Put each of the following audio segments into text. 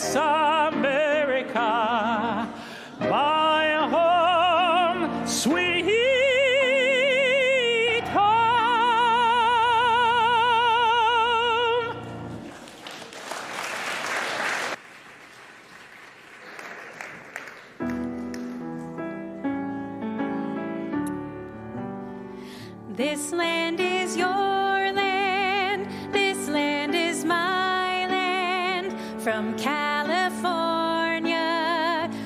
glorious America, my home, sweet home. This land is your land, this land is my land, from California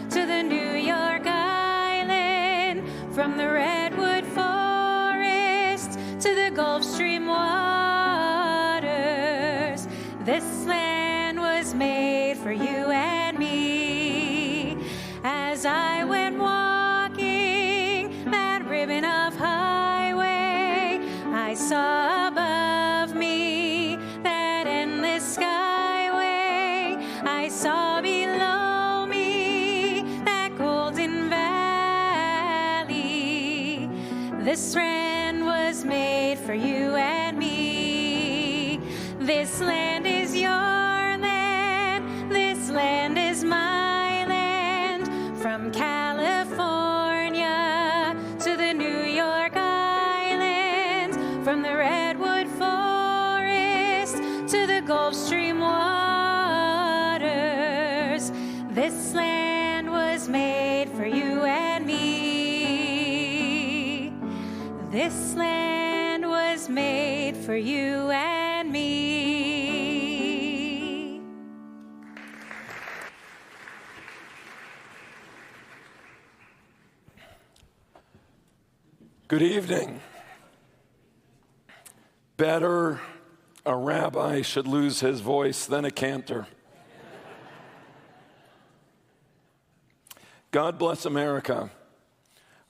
to the New York Island, from the Redwood Forest to the Gulf Stream waters. This land was made for you and me. As I went walking that ribbon of highway, I saw above me that endless skyway. I saw below me that golden valley. This land was made for you and me. This land is your land. This land is my land. From California to the New York Islands, from the Redwood Forest to the Gulf Stream waters. This land was made for you and me. This land was made for you and me. Good evening. Better a rabbi should lose his voice than a cantor. God Bless America,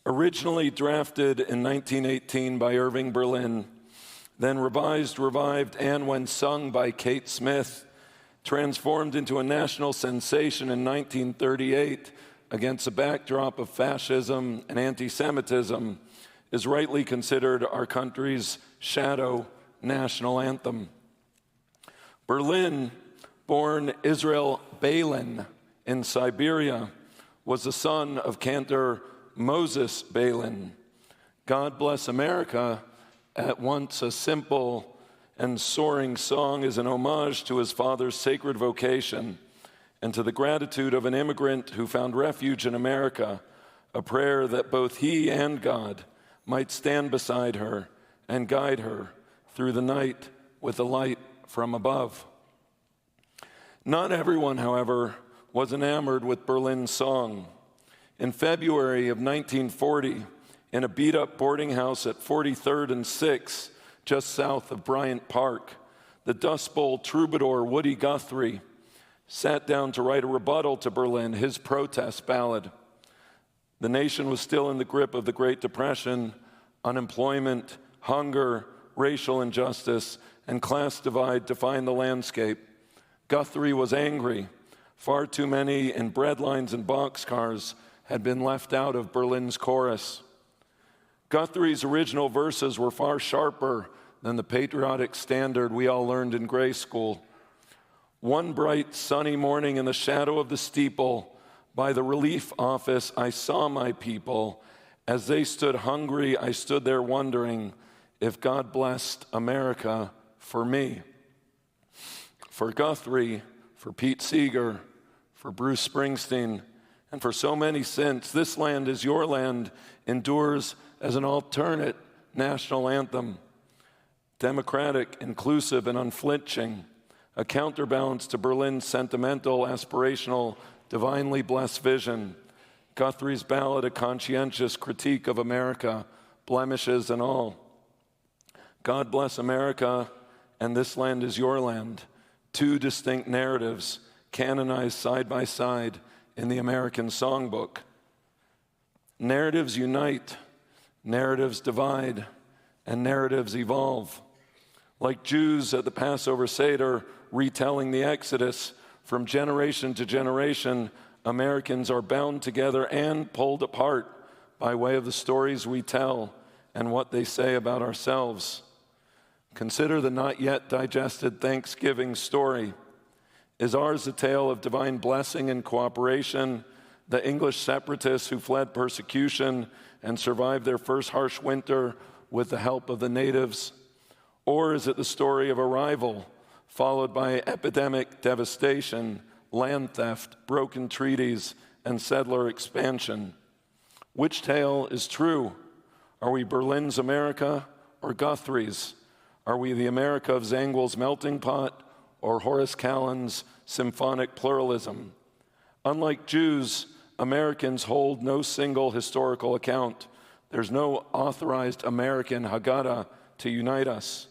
originally drafted in 1918 by Irving Berlin, then revised, revived, and when sung by Kate Smith, transformed into a national sensation in 1938 against a backdrop of fascism and anti-Semitism, is rightly considered our country's shadow national anthem. Berlin, born Israel Balin in Siberia, was the son of cantor Moses Balin. God Bless America, at once a simple and soaring song, is an homage to his father's sacred vocation and to the gratitude of an immigrant who found refuge in America, a prayer that both he and God might stand beside her and guide her through the night with a light from above. Not everyone, however, was enamored with Berlin's song. In February of 1940, in a beat-up boarding house at 43rd and 6th, just south of Bryant Park, the Dust Bowl troubadour Woody Guthrie sat down to write a rebuttal to Berlin, his protest ballad. The nation was still in the grip of the Great Depression. Unemployment, hunger, racial injustice, and class divide defined the landscape. Guthrie was angry. Far too many in breadlines and boxcars had been left out of Berlin's chorus. Guthrie's original verses were far sharper than the patriotic standard we all learned in grade school. One bright sunny morning in the shadow of the steeple, by the relief office, I saw my people. As they stood hungry, I stood there wondering if God blessed America for me. For Guthrie, for Pete Seeger, for Bruce Springsteen, and for so many since, This Land Is Your Land endures as an alternate national anthem. Democratic, inclusive, and unflinching, a counterbalance to Berlin's sentimental, aspirational, divinely blessed vision. Guthrie's ballad, a conscientious critique of America, blemishes and all. God Bless America and This Land Is Your Land, two distinct narratives canonized side by side in the American Songbook. Narratives unite, narratives divide, and narratives evolve. Like Jews at the Passover Seder retelling the Exodus, from generation to generation, Americans are bound together and pulled apart by way of the stories we tell and what they say about ourselves. Consider the not yet digested Thanksgiving story. Is ours a tale of divine blessing and cooperation, the English separatists who fled persecution and survived their first harsh winter with the help of the natives? Or is it the story of arrival, followed by epidemic devastation, land theft, broken treaties, and settler expansion? Which tale is true? Are we Berlin's America or Guthrie's? Are we the America of Zangwill's melting pot or Horace Callan's symphonic pluralism? Unlike Jews, Americans hold no single historical account. There's no authorized American Haggadah to unite us.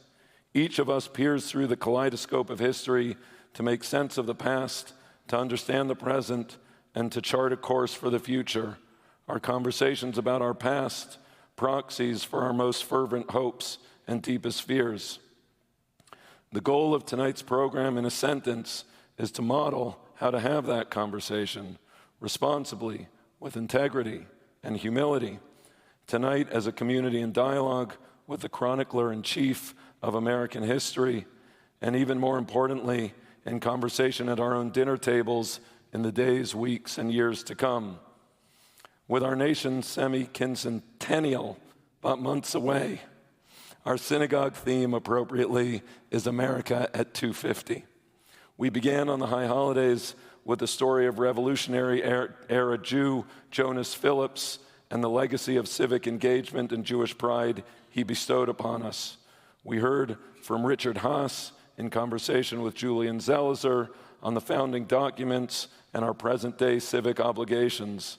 Each of us peers through the kaleidoscope of history to make sense of the past, to understand the present, and to chart a course for the future. Our conversations about our past, proxies for our most fervent hopes and deepest fears. The goal of tonight's program, in a sentence, is to model how to have that conversation responsibly, with integrity and humility. Tonight, as a community in dialogue with the chronicler-in-chief of American history, and even more importantly, in conversation at our own dinner tables in the days, weeks, and years to come. With our nation's semi-quincentennial but months away, our synagogue theme, appropriately, is America at 250. We began on the high holidays with the story of Revolutionary era Jew Jonas Phillips and the legacy of civic engagement and Jewish pride he bestowed upon us. We heard from Richard Haas in conversation with Julian Zelizer on the founding documents and our present-day civic obligations.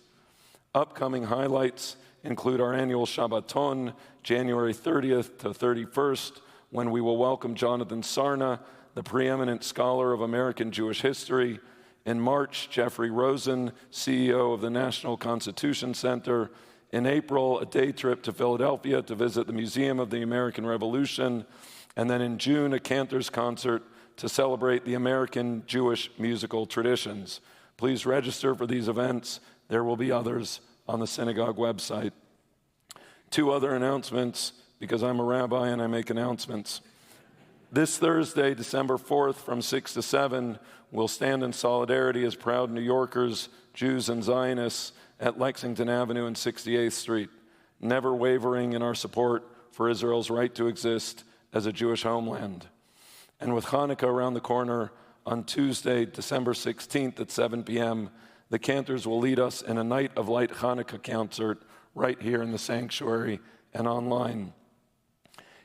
Upcoming highlights include our annual Shabbaton, January 30th to 31st, when we will welcome Jonathan Sarna, the preeminent scholar of American Jewish history. In March, Jeffrey Rosen, CEO of the National Constitution Center. In April, a day trip to Philadelphia to visit the Museum of the American Revolution. And then in June, a Cantor's concert to celebrate the American Jewish musical traditions. Please register for these events. There will be others on the synagogue website. Two other announcements, because I'm a rabbi and I make announcements. This Thursday, December 4th, from 6 to 7, we'll stand in solidarity as proud New Yorkers, Jews and Zionists at Lexington Avenue and 68th Street, never wavering in our support for Israel's right to exist as a Jewish homeland. And with Hanukkah around the corner, on Tuesday, December 16th at 7 p.m., the Cantors will lead us in a Night of Light Hanukkah concert right here in the sanctuary and online.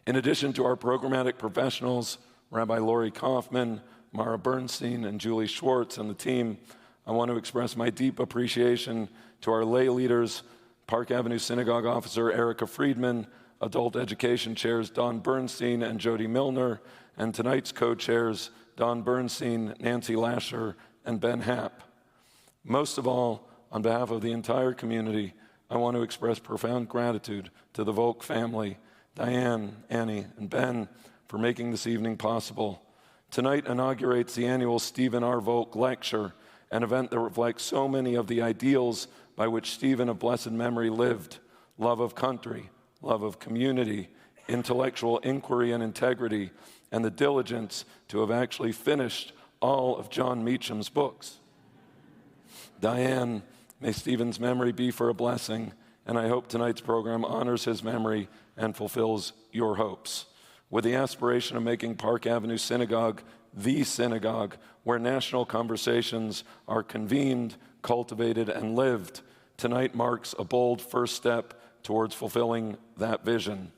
In addition to our programmatic professionals, Rabbi Lori Kaufman, Mara Bernstein, and Julie Schwartz and the team, I want to express my deep appreciation to our lay leaders, Park Avenue Synagogue Officer Erica Friedman, Adult Education Chairs Don Bernstein and Jody Milner, and tonight's co-chairs Don Bernstein, Nancy Lasher, and Ben Happ. Most of all, on behalf of the entire community, I want to express profound gratitude to the Volk family, Diane, Annie, and Ben, for making this evening possible. Tonight inaugurates the annual Stephen R. Volk Lecture, an event that reflects so many of the ideals by which Stephen of blessed memory lived: love of country, love of community, intellectual inquiry and integrity, and the diligence to have actually finished all of Jon Meacham's books. Diane, may Stephen's memory be for a blessing, and I hope tonight's program honors his memory and fulfills your hopes. With the aspiration of making Park Avenue Synagogue the synagogue where national conversations are convened, cultivated, and lived, tonight marks a bold first step towards fulfilling that vision.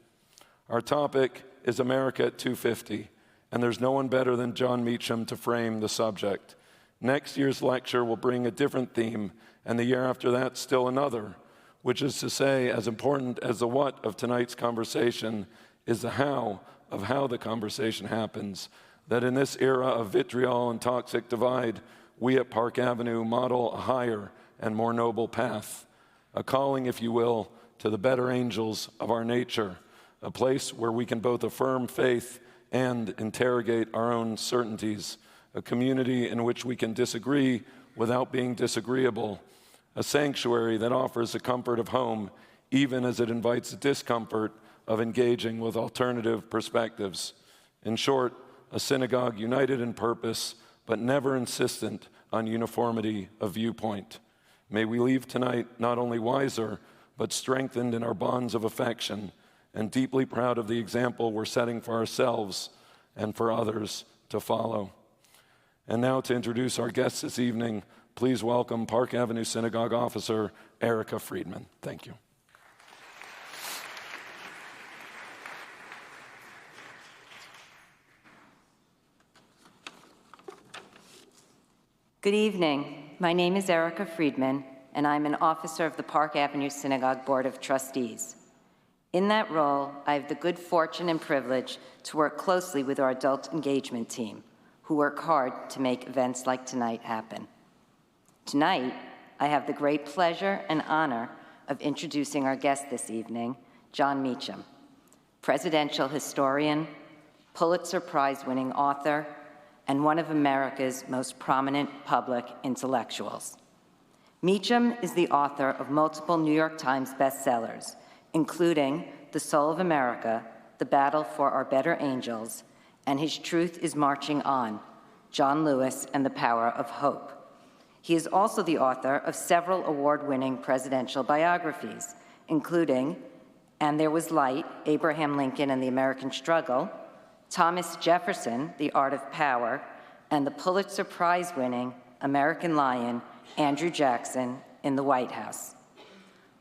Our topic is America at 250, and there's no one better than Jon Meacham to frame the subject. Next year's lecture will bring a different theme, and the year after that still another, which is to say, as important as the what of tonight's conversation is the how of how the conversation happens, that in this era of vitriol and toxic divide, we at Park Avenue model a higher and more noble path, a calling, if you will, to the better angels of our nature, a place where we can both affirm faith and interrogate our own certainties, a community in which we can disagree without being disagreeable, a sanctuary that offers the comfort of home, even as it invites the discomfort of engaging with alternative perspectives. In short, a synagogue united in purpose, but never insistent on uniformity of viewpoint. May we leave tonight not only wiser, but strengthened in our bonds of affection and deeply proud of the example we're setting for ourselves and for others to follow. And now to introduce our guests this evening, please welcome Park Avenue Synagogue officer Erica Friedman. Thank you. Good evening. My name is Erica Friedman, and I'm an officer of the Park Avenue Synagogue Board of Trustees. In that role, I have the good fortune and privilege to work closely with our adult engagement team, who work hard to make events like tonight happen. Tonight, I have the great pleasure and honor of introducing our guest this evening, Jon Meacham, presidential historian, Pulitzer Prize-winning author, and one of America's most prominent public intellectuals. Meacham is the author of multiple New York Times bestsellers, including The Soul of America, The Battle for Our Better Angels, and His Truth is Marching On, John Lewis and the Power of Hope. He is also the author of several award-winning presidential biographies, including And There Was Light, Abraham Lincoln and the American Struggle, Thomas Jefferson, The Art of Power, and the Pulitzer Prize-winning American Lion, Andrew Jackson, in the White House.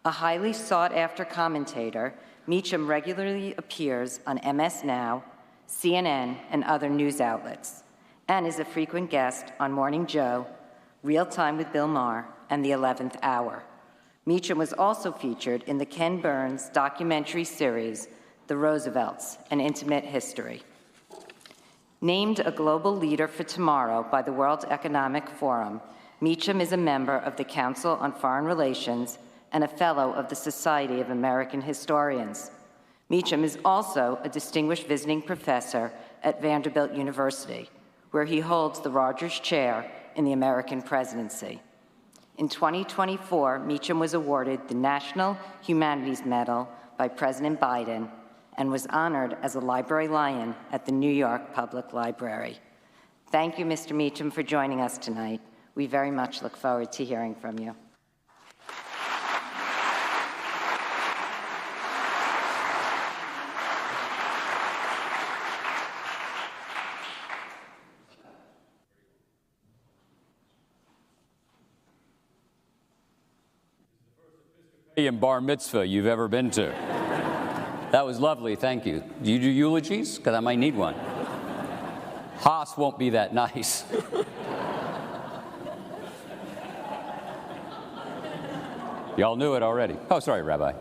A highly sought-after commentator, Meacham regularly appears on MS Now, CNN, and other news outlets, and is a frequent guest on Morning Joe, Real Time with Bill Maher, and The 11th Hour. Meacham was also featured in the Ken Burns documentary series, The Roosevelts, An Intimate History. Named a global leader for tomorrow by the World Economic Forum, Meacham is a member of the Council on Foreign Relations and a fellow of the Society of American Historians. Meacham is also a distinguished visiting professor at Vanderbilt University, where he holds the Rogers Chair in the American Presidency. In 2024, Meacham was awarded the National Humanities Medal by President Biden and was honored as a Library Lion at the New York Public Library. Thank you, Mr. Meacham, for joining us tonight. We very much look forward to hearing from you. And bar mitzvah you've ever been to. That was lovely, thank you. Do you do eulogies? Because I might need one. Haas won't be that nice. Y'all knew it already. Oh, sorry, Rabbi.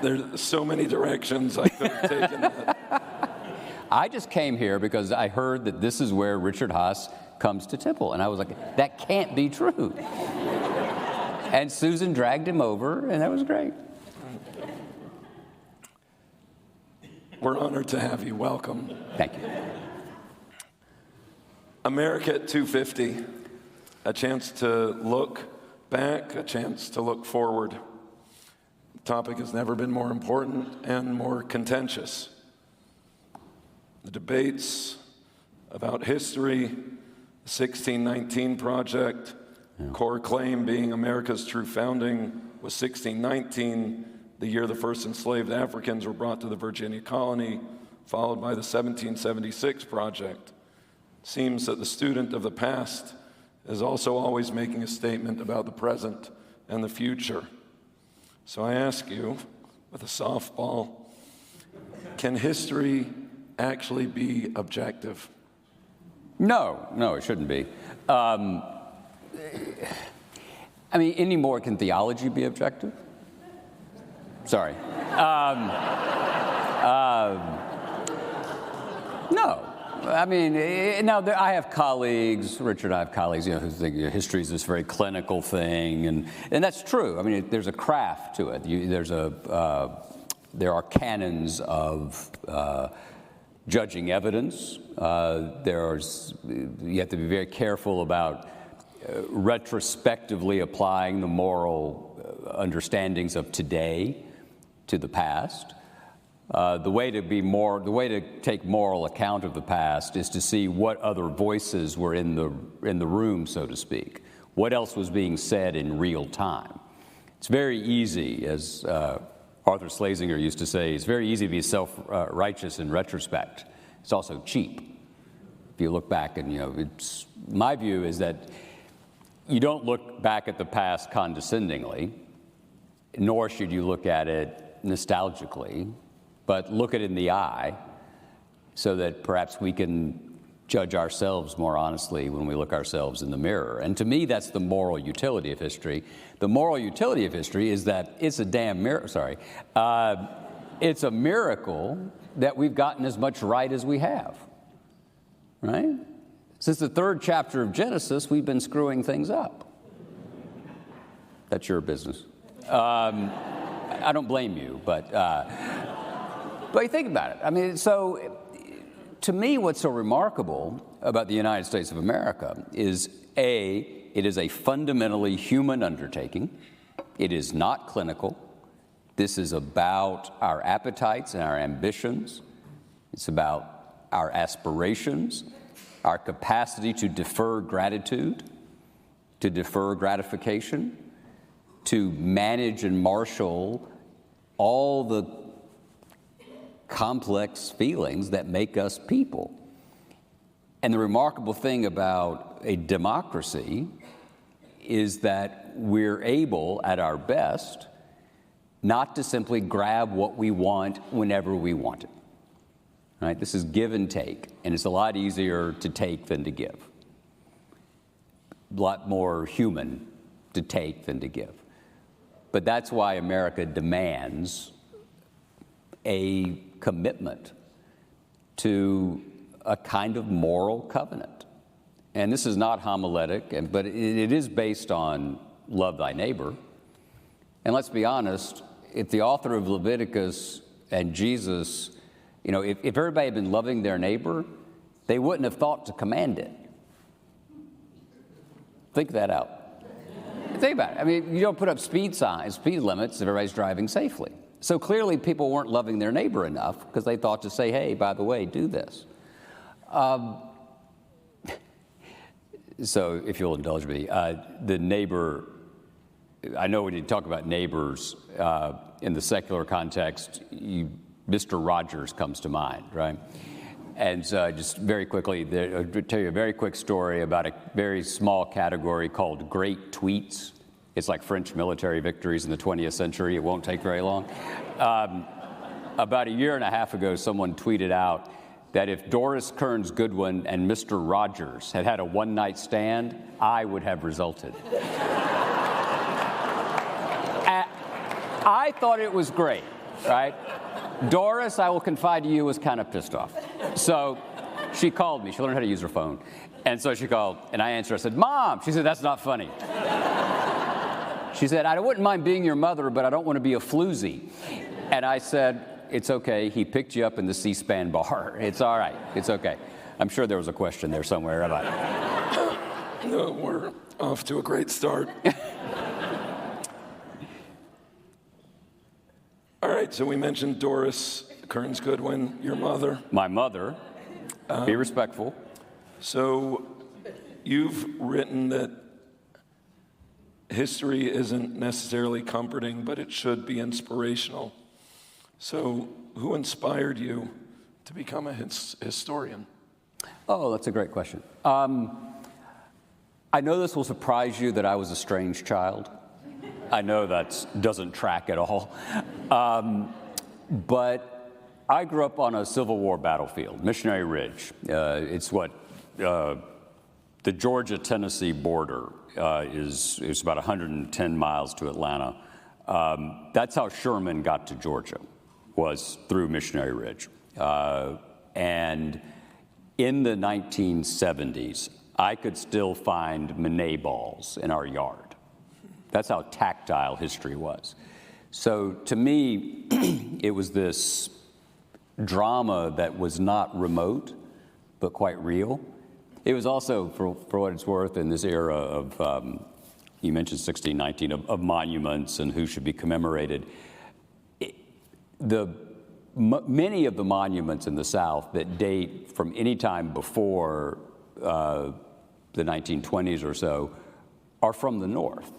There's so many directions I could have taken that. I just came here because I heard that this is where Richard Haas comes to Temple. And I was like, that can't be true. And Susan dragged him over, and that was great. We're honored to have you. Welcome. Thank you. America at 250, a chance to look back, a chance to look forward. The topic has never been more important and more contentious. The debates about history, the 1619 Project, core claim being America's true founding was 1619, the year the first enslaved Africans were brought to the Virginia colony, followed by the 1776 Project. It seems that the student of the past is also always making a statement about the present and the future. So I ask you, with a softball, can history actually be objective? No, it shouldn't be. I mean, any more can theology be objective? Sorry. No. I mean, now I have colleagues, Richard and I have colleagues, who think history is this very clinical thing, and that's true. I mean, there's a craft to it. There are canons of judging evidence. You have to be very careful about retrospectively applying the moral understandings of today to the past. The way to take moral account of the past is to see what other voices were in the room, so to speak. What else was being said in real time? It's very easy, as Arthur Schlesinger used to say, it's very easy to be self-righteous in retrospect. It's also cheap. If you look back and, it's, my view is that you don't look back at the past condescendingly, nor should you look at it nostalgically, but look it in the eye so that perhaps we can judge ourselves more honestly when we look ourselves in the mirror. And to me, that's the moral utility of history. The moral utility of history is that it's a damn miracle, it's a miracle that we've gotten as much right as we have, right? Since the 3rd chapter of Genesis, we've been screwing things up. That's your business. I don't blame you, but you think about it. I mean, so to me, what's so remarkable about the United States of America is, A, it is a fundamentally human undertaking. It is not clinical. This is about our appetites and our ambitions. It's about our aspirations, our capacity to defer gratitude, to defer gratification, to manage and marshal all the complex feelings that make us people. And the remarkable thing about a democracy is that we're able, at our best, not to simply grab what we want whenever we want it. Right? This is give and take, and it's a lot easier to take than to give. A lot more human to take than to give. But that's why America demands a commitment to a kind of moral covenant. And this is not homiletic, but it is based on love thy neighbor. And let's be honest, if the author of Leviticus and Jesus, if everybody had been loving their neighbor, they wouldn't have thought to command it. Think that out. Think about it. I mean, you don't put up speed limits if everybody's driving safely. So clearly people weren't loving their neighbor enough because they thought to say, hey, by the way, do this. So if you'll indulge me, the neighbor, I know when you talk about neighbors in the secular context, Mr. Rogers comes to mind, right? And so just very quickly, I'll tell you a very quick story about a very small category called great tweets. It's like French military victories in the 20th century. It won't take very long. About a year and a half ago, someone tweeted out that if Doris Kearns Goodwin and Mr. Rogers had had a one-night stand, I would have resulted. I thought it was great, right? Doris, I will confide to you, was kind of pissed off. So she called me. She learned how to use her phone. And so she called, and I answered. I said, Mom. She said, that's not funny. She said, I wouldn't mind being your mother, but I don't want to be a floozy. And I said, it's okay. He picked you up in the C-SPAN bar. It's all right. It's okay. I'm sure there was a question there somewhere about it. No, we're off to a great start. All right, so we mentioned Doris Kearns Goodwin, your mother. My mother. Be respectful. So you've written that history isn't necessarily comforting, but it should be inspirational. So who inspired you to become a historian? Oh, that's a great question. I know this will surprise you that I was a strange child. I know that doesn't track at all. But I grew up on a Civil War battlefield, Missionary Ridge. It's what the Georgia-Tennessee border is about 110 miles to Atlanta. That's how Sherman got to Georgia, was through Missionary Ridge. And in the 1970s, I could still find Monet balls in our yard. That's how tactile history was. So to me, it was this drama that was not remote, but quite real. It was also, for what it's worth, in this era of, you mentioned 1619, of monuments and who should be commemorated. The many of the monuments in the South that date from any time before the 1920s or so are from the North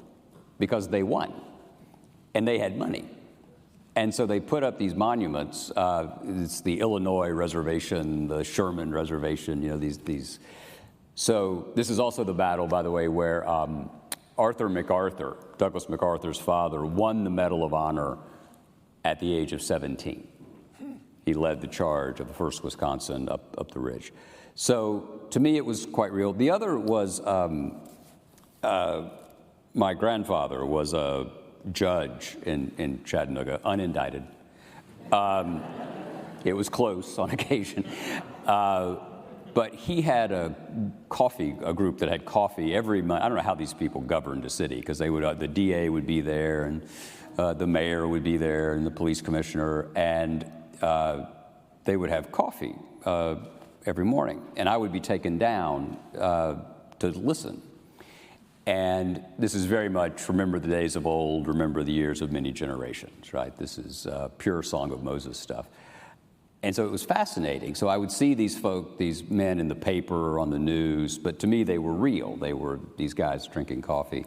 because they won and they had money. And so they put up these monuments. It's the Illinois Reservation, the Sherman Reservation, these. So this is also the battle, by the way, where Arthur MacArthur, Douglas MacArthur's father, won the Medal of Honor at the age of 17. He led the charge of the 1st Wisconsin up the ridge. So to me, it was quite real. The other was my grandfather was a judge in Chattanooga, unindicted. It was close on occasion. But he had a group that had coffee every month. I don't know how these people governed a city, because they would, the DA would be there, and the mayor would be there, and the police commissioner, and they would have coffee every morning. And I would be taken down to listen. And this is very much remember the days of old, remember the years of many generations, right? This is pure Song of Moses stuff. And so it was fascinating. So I would see these men in the paper or on the news, but to me they were real. They were these guys drinking coffee.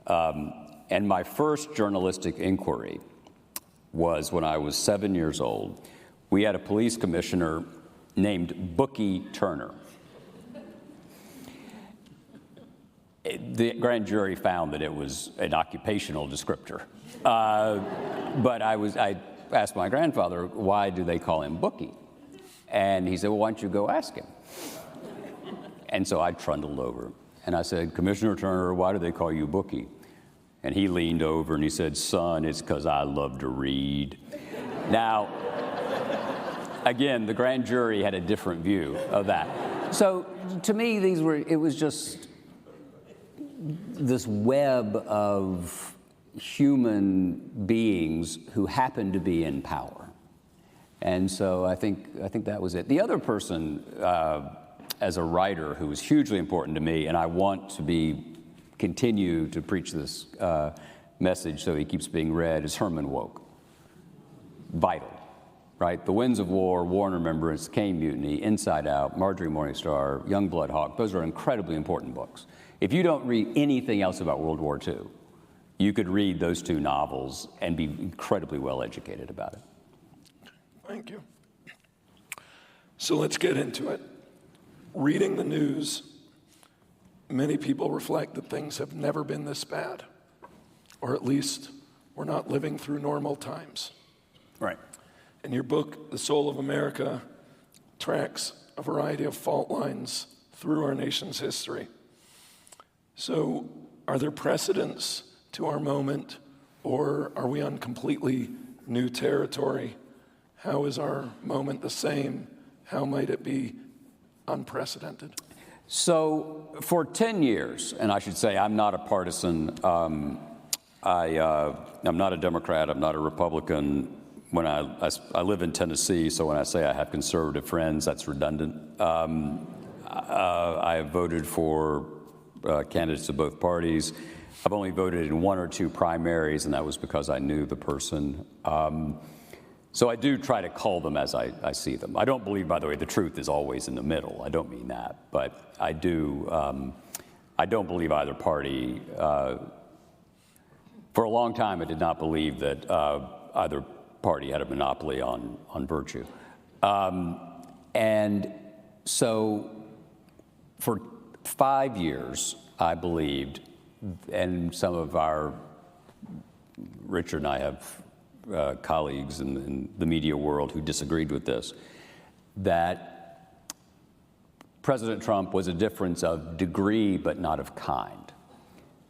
And my first journalistic inquiry was when I was 7 years old. We had a police commissioner named Bookie Turner. The grand jury found that it was an occupational descriptor. But I asked my grandfather, why do they call him Bookie? And he said, well, why don't you go ask him? And so I trundled over, and I said, Commissioner Turner, why do they call you Bookie? And he leaned over and he said, son, it's because I love to read. Now, again, the grand jury had a different view of that. So to me, it was just this web of human beings who happened to be in power. And so I think that was it. The other person, as a writer, who was hugely important to me, and I want to continue to preach this message so he keeps being read, is Herman Wouk. Vital, right? The Winds of War, War and Remembrance, Caine Mutiny, Inside Out, Marjorie Morningstar, Youngblood Hawk, those are incredibly important books. If you don't read anything else about World War II, you could read those two novels and be incredibly well educated about it. Thank you. So let's get into it. Reading the news, many people reflect that things have never been this bad, or at least we're not living through normal times. Right. In your book, The Soul of America tracks a variety of fault lines through our nation's history. So are there precedents to our moment, or are we on completely new territory? How is our moment the same? How might it be unprecedented? So for 10 years, and I should say I'm not a partisan, I'm not a Democrat, I'm not a Republican. When I live in Tennessee, so when I say I have conservative friends, that's redundant. I have voted for candidates of both parties. I've only voted in one or two primaries, and that was because I knew the person. So I do try to call them as I see them. I don't believe, by the way, the truth is always in the middle. I don't mean that, but I do. I don't believe either party. For a long time, I did not believe that either party had a monopoly on virtue. And so for 5 years, I believed, and some of Richard and I have colleagues in the media world who disagreed with this, that President Trump was a difference of degree but not of kind,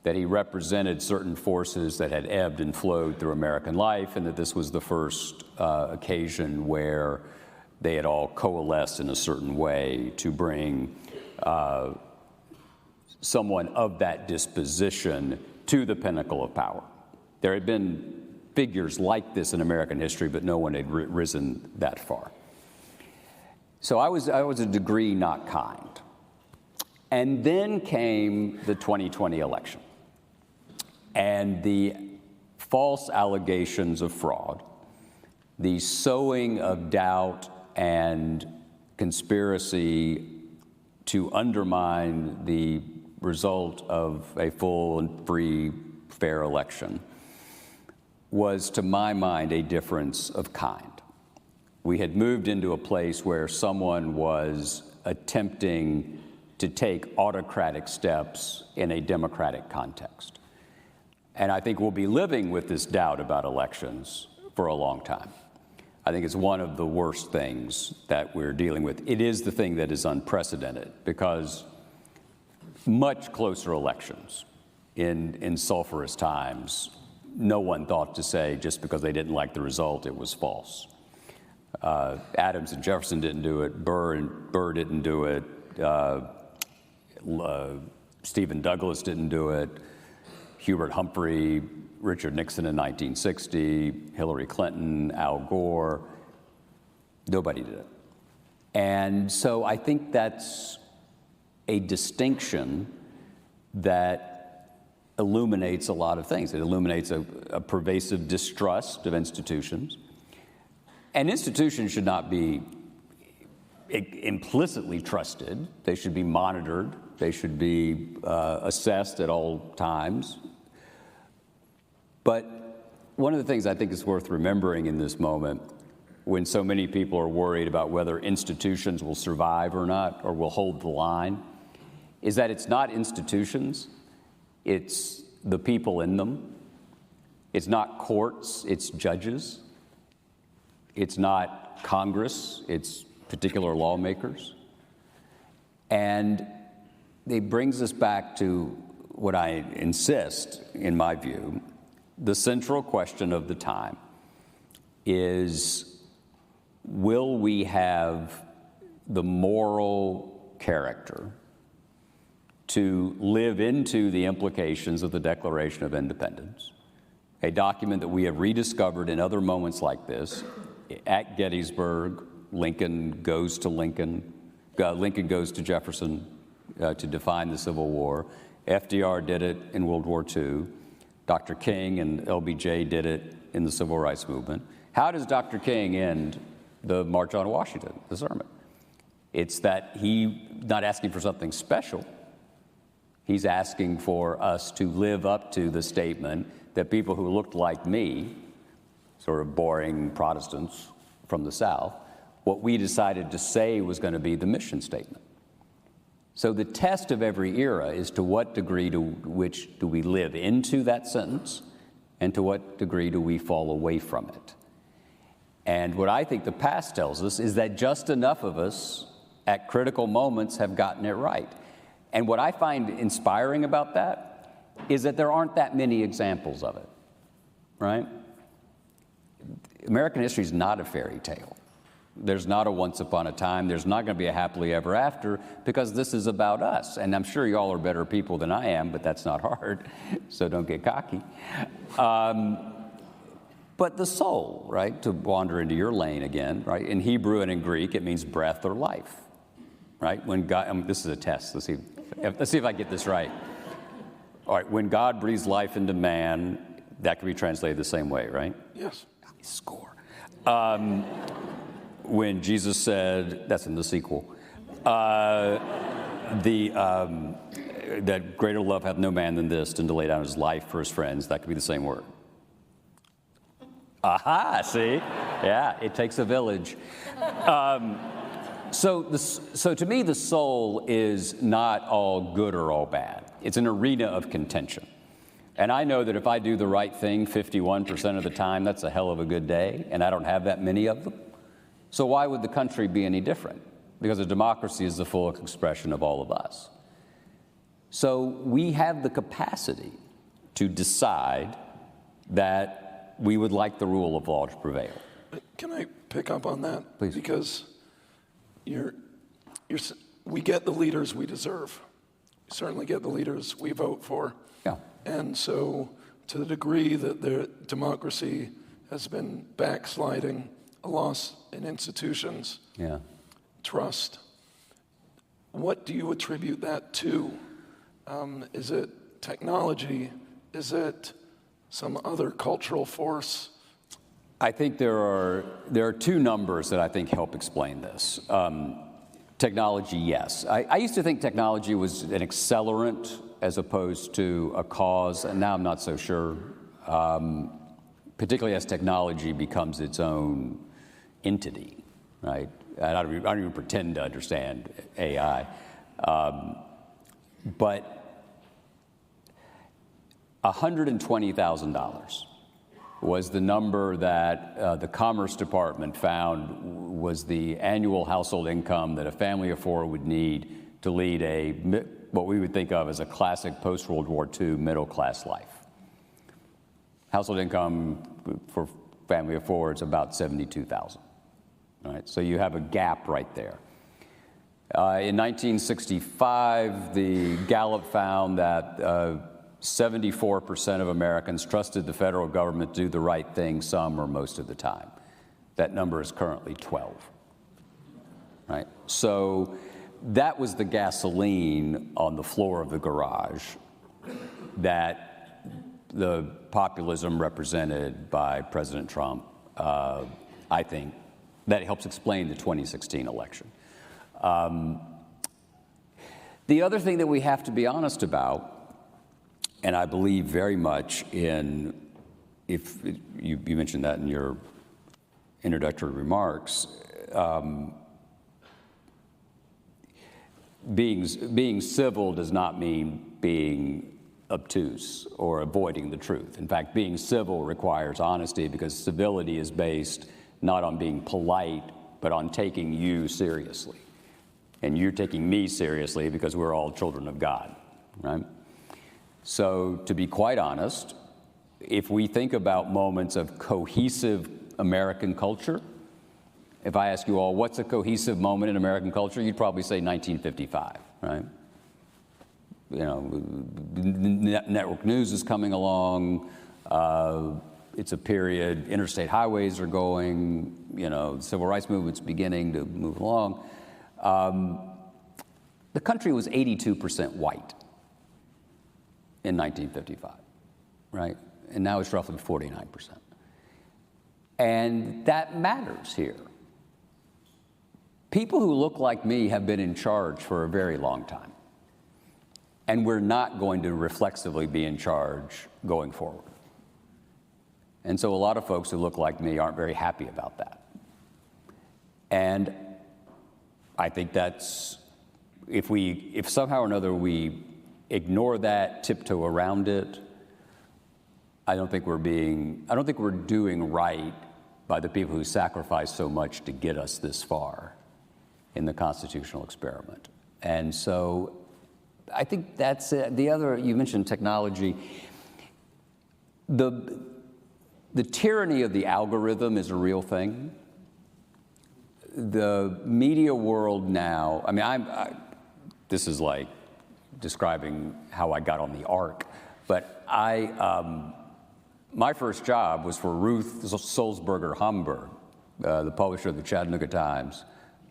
that he represented certain forces that had ebbed and flowed through American life, and that this was the first occasion where they had all coalesced in a certain way to bring someone of that disposition to the pinnacle of power. There had been figures like this in American history, but no one had risen that far. So I was a degree not kind. And then came the 2020 election and the false allegations of fraud the sowing of doubt and conspiracy to undermine the result of a full and free, fair election was, to my mind, a difference of kind. We had moved into a place where someone was attempting to take autocratic steps in a democratic context. And I think we'll be living with this doubt about elections for a long time. I think it's one of the worst things that we're dealing with. It is the thing that is unprecedented, because much closer elections in sulfurous times, no one thought to say just because they didn't like the result, it was false. Adams and Jefferson didn't do it. Burr didn't do it. Stephen Douglas didn't do it. Hubert Humphrey, Richard Nixon in 1960, Hillary Clinton, Al Gore. Nobody did it. And so I think that's a distinction that illuminates a lot of things. It illuminates a pervasive distrust of institutions. And institutions should not be implicitly trusted. They should be monitored. They should be assessed at all times. But one of the things I think is worth remembering in this moment, when so many people are worried about whether institutions will survive or not, or will hold the line, is that it's not institutions, it's the people in them. It's not courts, it's judges. It's not Congress, it's particular lawmakers. And it brings us back to what I insist, in my view, the central question of the time is, will we have the moral character to live into the implications of the Declaration of Independence, a document that we have rediscovered in other moments like this? At Gettysburg, Lincoln goes to Jefferson to define the Civil War. FDR did it in World War II. Dr. King and LBJ did it in the Civil Rights Movement. How does Dr. King end the March on Washington, the sermon? It's that he's not asking for something special. He's asking for us to live up to the statement that people who looked like me, sort of boring Protestants from the South, what we decided to say was going to be the mission statement. So the test of every era is to what degree to which do we live into that sentence, and to what degree do we fall away from it. And what I think the past tells us is that just enough of us at critical moments have gotten it right. And what I find inspiring about that is that there aren't that many examples of it, right? American history is not a fairy tale. There's not a once upon a time. There's not going to be a happily ever after, because this is about us. And I'm sure y'all are better people than I am, but that's not hard, so don't get cocky. But the soul, right, to wander into your lane again, right? In Hebrew and in Greek, it means breath or life, right? When God, this is a test. Let's see if I get this right. All right, when God breathes life into man, that can be translated the same way, right? Yes. Score. When Jesus said, that's in the sequel, that greater love hath no man than this, than to lay down his life for his friends, that could be the same word. Aha, see? Yeah, it takes a village. So to me, the soul is not all good or all bad. It's an arena of contention. And I know that if I do the right thing 51% of the time, that's a hell of a good day, and I don't have that many of them. So why would the country be any different? Because a democracy is the full expression of all of us. So we have the capacity to decide that we would like the rule of law to prevail. Can I pick up on that? Please. Because we get the leaders we deserve. We certainly get the leaders we vote for. Yeah. And so to the degree that the democracy has been backsliding, a loss in institutions, Yeah. trust, what do you attribute that to? Is it technology? Is it some other cultural force? I think there are two numbers that I think help explain this. Technology, yes. I used to think technology was an accelerant as opposed to a cause, and now I'm not so sure, particularly as technology becomes its own entity, right? And I don't even pretend to understand AI. But $120,000 was the number that the Commerce Department found was the annual household income that a family of four would need to lead what we would think of as a classic post-World War II middle-class life. Household income for family of four is about $72,000. Right? So you have a gap right there. In 1965, the Gallup found that 74% of Americans trusted the federal government to do the right thing some or most of the time. That number is currently 12. Right? So that was the gasoline on the floor of the garage that the populism represented by President Trump, I think, that helps explain the 2016 election. The other thing that we have to be honest about, and I believe very much in, if you mentioned that in your introductory remarks, being civil does not mean being obtuse or avoiding the truth. In fact, being civil requires honesty because civility is based not on being polite, but on taking you seriously. And you're taking me seriously because we're all children of God, right? So to be quite honest, if we think about moments of cohesive American culture, if I ask you all, what's a cohesive moment in American culture, you'd probably say 1955, right? You know, network news is coming along. It's a period, interstate highways are going, you know, the civil rights movement's beginning to move along. The country was 82% white in 1955, right? And now it's roughly 49%. And that matters here. People who look like me have been in charge for a very long time. And we're not going to reflexively be in charge going forward. And so a lot of folks who look like me aren't very happy about that. And I think that's, if somehow or another we ignore that, tiptoe around it, I don't think we're doing right by the people who sacrificed so much to get us this far in the constitutional experiment. And so I think that's it. The other, you mentioned technology. The tyranny of the algorithm is a real thing. The media world now, I mean, this is like describing how I got on the ark, but my first job was for Ruth Sulzberger Hamburg, the publisher of the Chattanooga Times,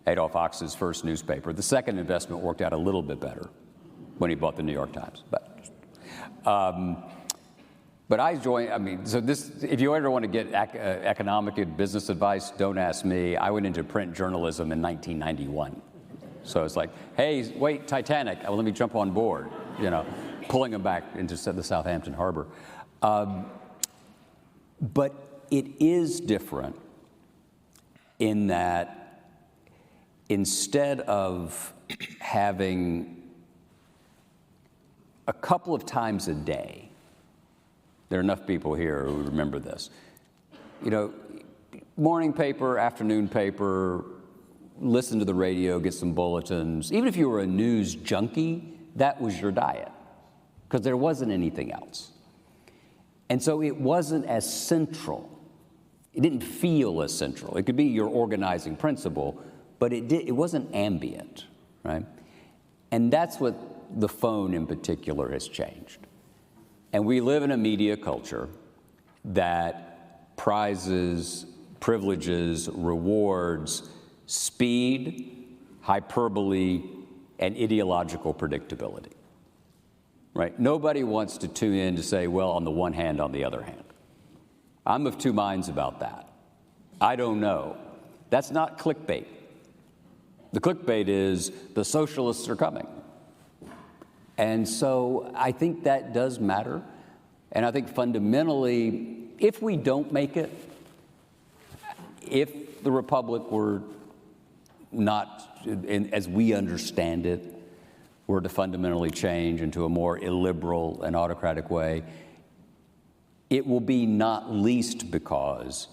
Adolph Ochs's first newspaper. The second investment worked out a little bit better when he bought the New York Times. But I joined, I mean, so this, if you ever want to get economic and business advice, don't ask me. I went into print journalism in 1991. So it's like, hey, wait, Titanic, let me jump on board, you know, pulling them back into the Southampton Harbor. But it is different in that instead of having a couple of times a day, there are enough people here who remember this, you know, morning paper, afternoon paper, listen to the radio, get some bulletins. Even if you were a news junkie, that was your diet because there wasn't anything else. And so it wasn't as central. It didn't feel as central. It could be your organizing principle, but it wasn't ambient, right? And that's what the phone in particular has changed. And we live in a media culture that prizes, privileges, rewards speed, hyperbole, and ideological predictability, right? Nobody wants to tune in to say, well, on the one hand, on the other hand. I'm of two minds about that. I don't know. That's not clickbait. The clickbait is the socialists are coming. And so I think that does matter. And I think fundamentally, if we don't make it, if the Republic were not, as we understand it, were to fundamentally change into a more illiberal and autocratic way, it will be not least because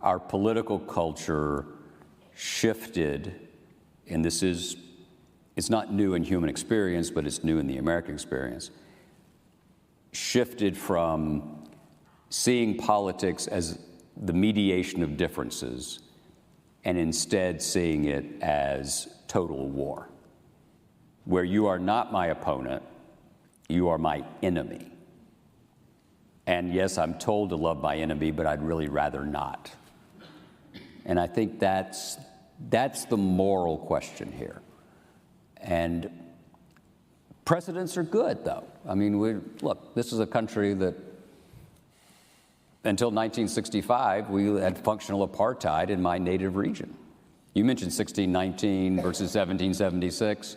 our political culture shifted, and it's not new in human experience, but it's new in the American experience, shifted from seeing politics as the mediation of differences and instead seeing it as total war, where you are not my opponent, you are my enemy. And yes, I'm told to love my enemy, but I'd really rather not. And I think that's the moral question here. And precedents are good, though. I mean, look, this is a country that, until 1965, we had functional apartheid in my native region. You mentioned 1619 versus 1776.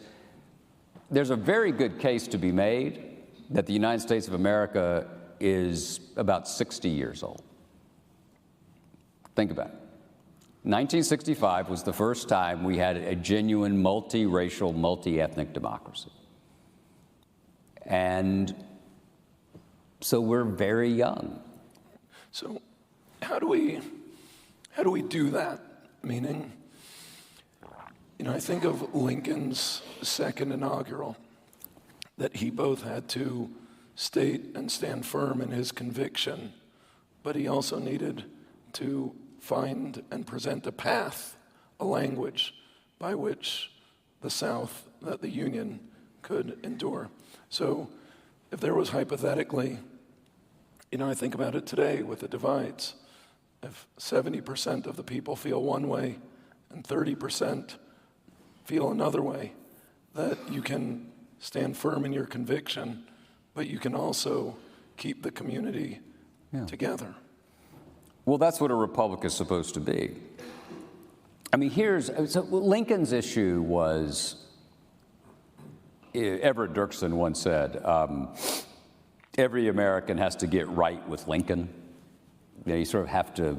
There's a very good case to be made that the United States of America is about 60 years old. Think about it. 1965 was the first time we had a genuine multiracial, multi-ethnic democracy. And so we're very young. So how do we do that? Meaning, I think of Lincoln's second inaugural, that he both had to state and stand firm in his conviction, but he also needed to find and present a path, a language by which the South, that the Union could endure. So if there was hypothetically, I think about it today with the divides. If 70% of the people feel one way and 30% feel another way, that you can stand firm in your conviction, but you can also keep the community together. Well, that's what a republic is supposed to be. I mean, so Lincoln's issue was, Everett Dirksen once said, every American has to get right with Lincoln. You sort of have to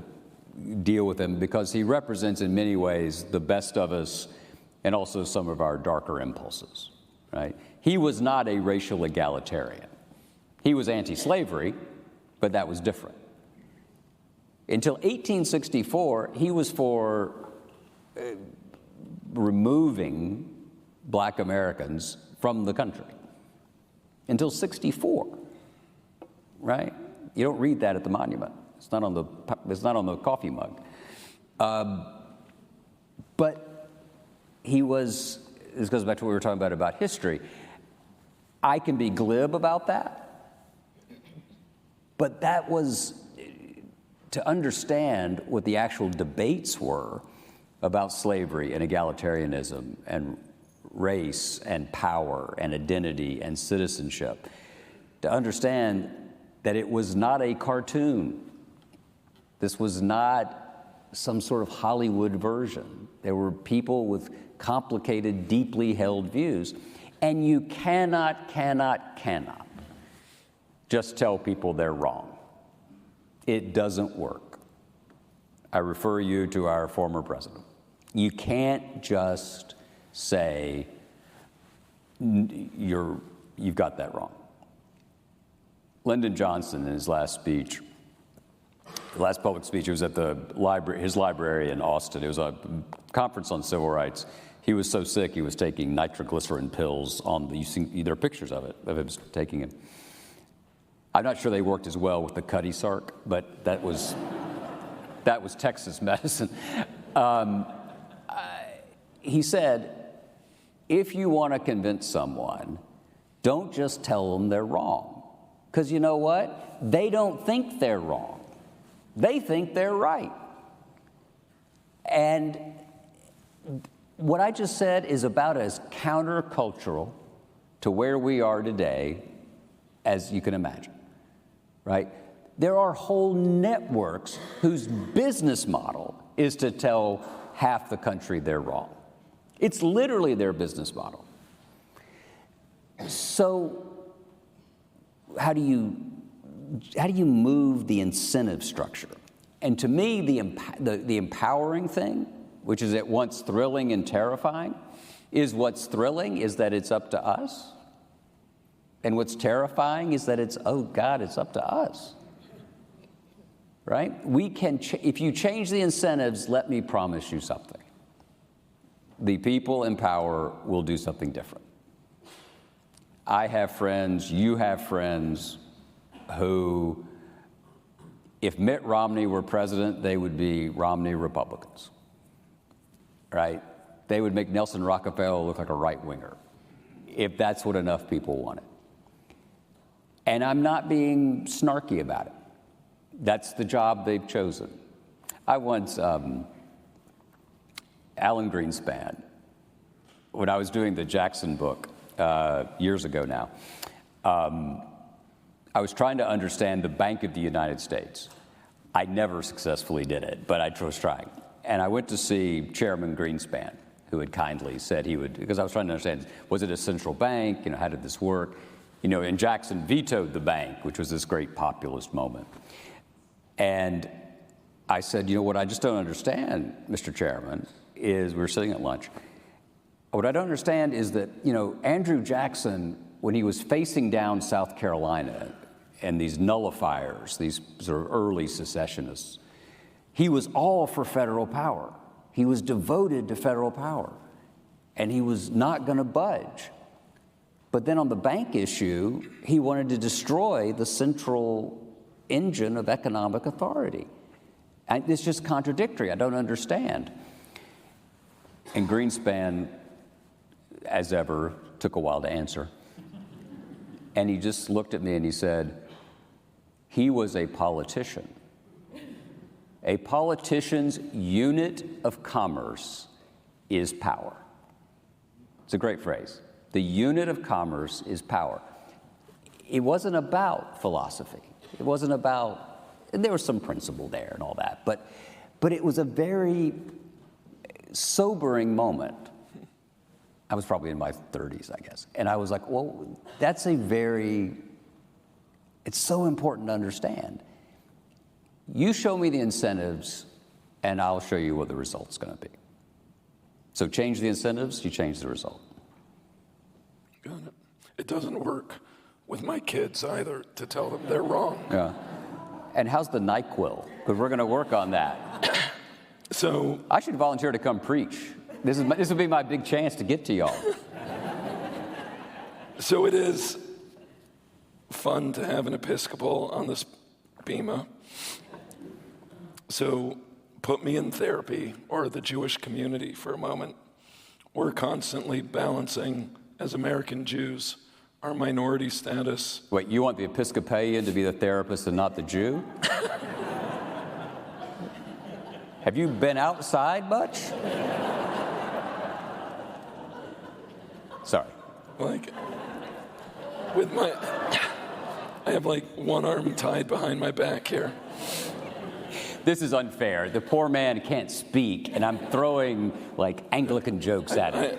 deal with him because he represents in many ways the best of us and also some of our darker impulses, right? He was not a racial egalitarian. He was anti-slavery, but that was different. Until 1864, he was for removing black Americans from the country. Until 64, right? You don't read that at the monument. It's not on the coffee mug. But this goes back to what we were talking about history. I can be glib about that, but that was to understand what the actual debates were about slavery and egalitarianism and race and power and identity and citizenship, to understand that it was not a cartoon. This was not some sort of Hollywood version. There were people with complicated, deeply held views, and you cannot just tell people they're wrong. It doesn't work. I refer you to our former president. You can't just say, you've got that wrong. Lyndon Johnson, in his last speech, the last public speech, it was at his library in Austin. It was a conference on civil rights. He was so sick, he was taking nitroglycerin pills there are pictures of him taking them. I'm not sure they worked as well with the Cuddy Sark, but that was Texas medicine. He said, if you want to convince someone, don't just tell them they're wrong. Because you know what? They don't think they're wrong. They think they're right. And what I just said is about as countercultural to where we are today as you can imagine, right? There are whole networks whose business model is to tell half the country they're wrong. It's literally their business model. So how do you move the incentive structure? And to me, the empowering thing, which is at once thrilling and terrifying, is what's thrilling is that it's up to us. And what's terrifying is that it's, oh God, it's up to us. Right? We can, if you change the incentives, let me promise you something. The people in power will do something different. I have friends, you have friends who, if Mitt Romney were president, they would be Romney Republicans, right? They would make Nelson Rockefeller look like a right-winger, if that's what enough people wanted. And I'm not being snarky about it. That's the job they've chosen. I once, Alan Greenspan, when I was doing the Jackson book years ago now, I was trying to understand the Bank of the United States. I never successfully did it, but I was trying. And I went to see Chairman Greenspan, who had kindly said he would, because I was trying to understand, was it a central bank? How did this work? And Jackson vetoed the bank, which was this great populist moment. And I said, what I just don't understand, Mr. Chairman, is we were sitting at lunch. What I don't understand is that, Andrew Jackson, when he was facing down South Carolina and these nullifiers, these sort of early secessionists, he was all for federal power. He was devoted to federal power, and he was not going to budge. But then on the bank issue, he wanted to destroy the central engine of economic authority. And it's just contradictory. I don't understand. And Greenspan, as ever, took a while to answer. And he just looked at me and he said, he was a politician. A politician's unit of commerce is power. It's a great phrase. The unit of commerce is power. It wasn't about philosophy. It wasn't about, and there was some principle there and all that, but it was a very sobering moment. I was probably in my 30s, I guess. And I was like, well, it's so important to understand. You show me the incentives, and I'll show you what the result's going to be. So change the incentives, you change the result. Got it. It doesn't work with my kids either to tell them they're wrong. Yeah. And how's the NyQuil? Because we're going to work on that. So I should volunteer to come preach. This will be my big chance to get to y'all. So it is fun to have an Episcopal on this bema. So put me in therapy or the Jewish community for a moment. We're constantly balancing, as American Jews, our minority status. Wait, you want the Episcopalian to be the therapist and not the Jew? Have you been outside much? Sorry. I have one arm tied behind my back here. This is unfair. The poor man can't speak, and I'm throwing Anglican jokes at him.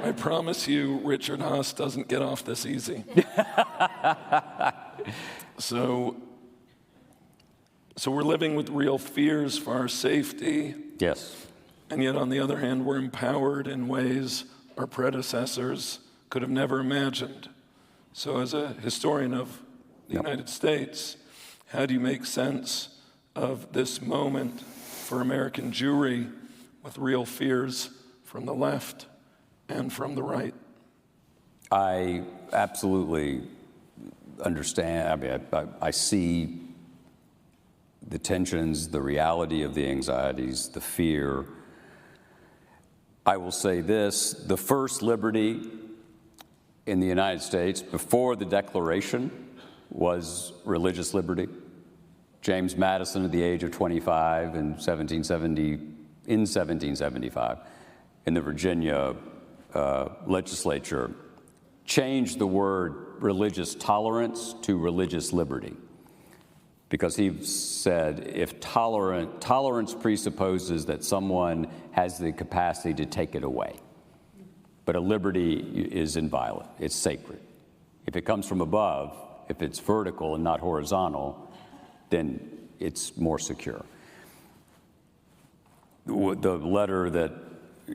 I promise you, Richard Haas doesn't get off this easy. So we're living with real fears for our safety. Yes. And yet, on the other hand, we're empowered in ways our predecessors could have never imagined. So as a historian of the United States, how do you make sense of this moment for American Jewry with real fears from the left and from the right? I absolutely understand. I see the tensions, the reality of the anxieties, the fear. I will say this, the first liberty in the United States before the Declaration was religious liberty. James Madison, at the age of 25 in 1775, in the Virginia legislature, changed the word religious tolerance to religious liberty. because he said if tolerance presupposes that someone has the capacity to take it away, but a liberty is inviolate, it's sacred. If it comes from above, if it's vertical and not horizontal, then it's more secure. The letter that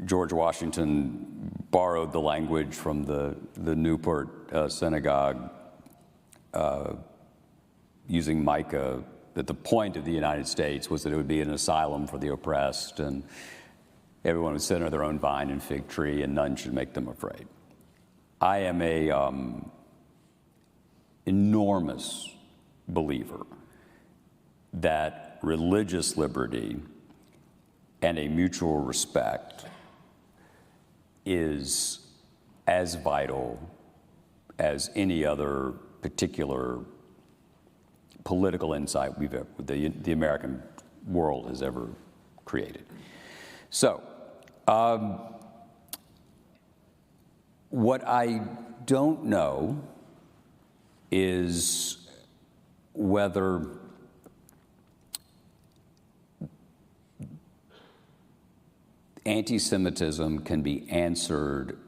George Washington borrowed the language from the Newport synagogue using Micah, that the point of the United States was that it would be an asylum for the oppressed, and everyone would sit under their own vine and fig tree, and none should make them afraid. I am a enormous believer that religious liberty and a mutual respect is as vital as any other particular political insight the American world has ever created. So, what I don't know is whether anti-Semitism can be answered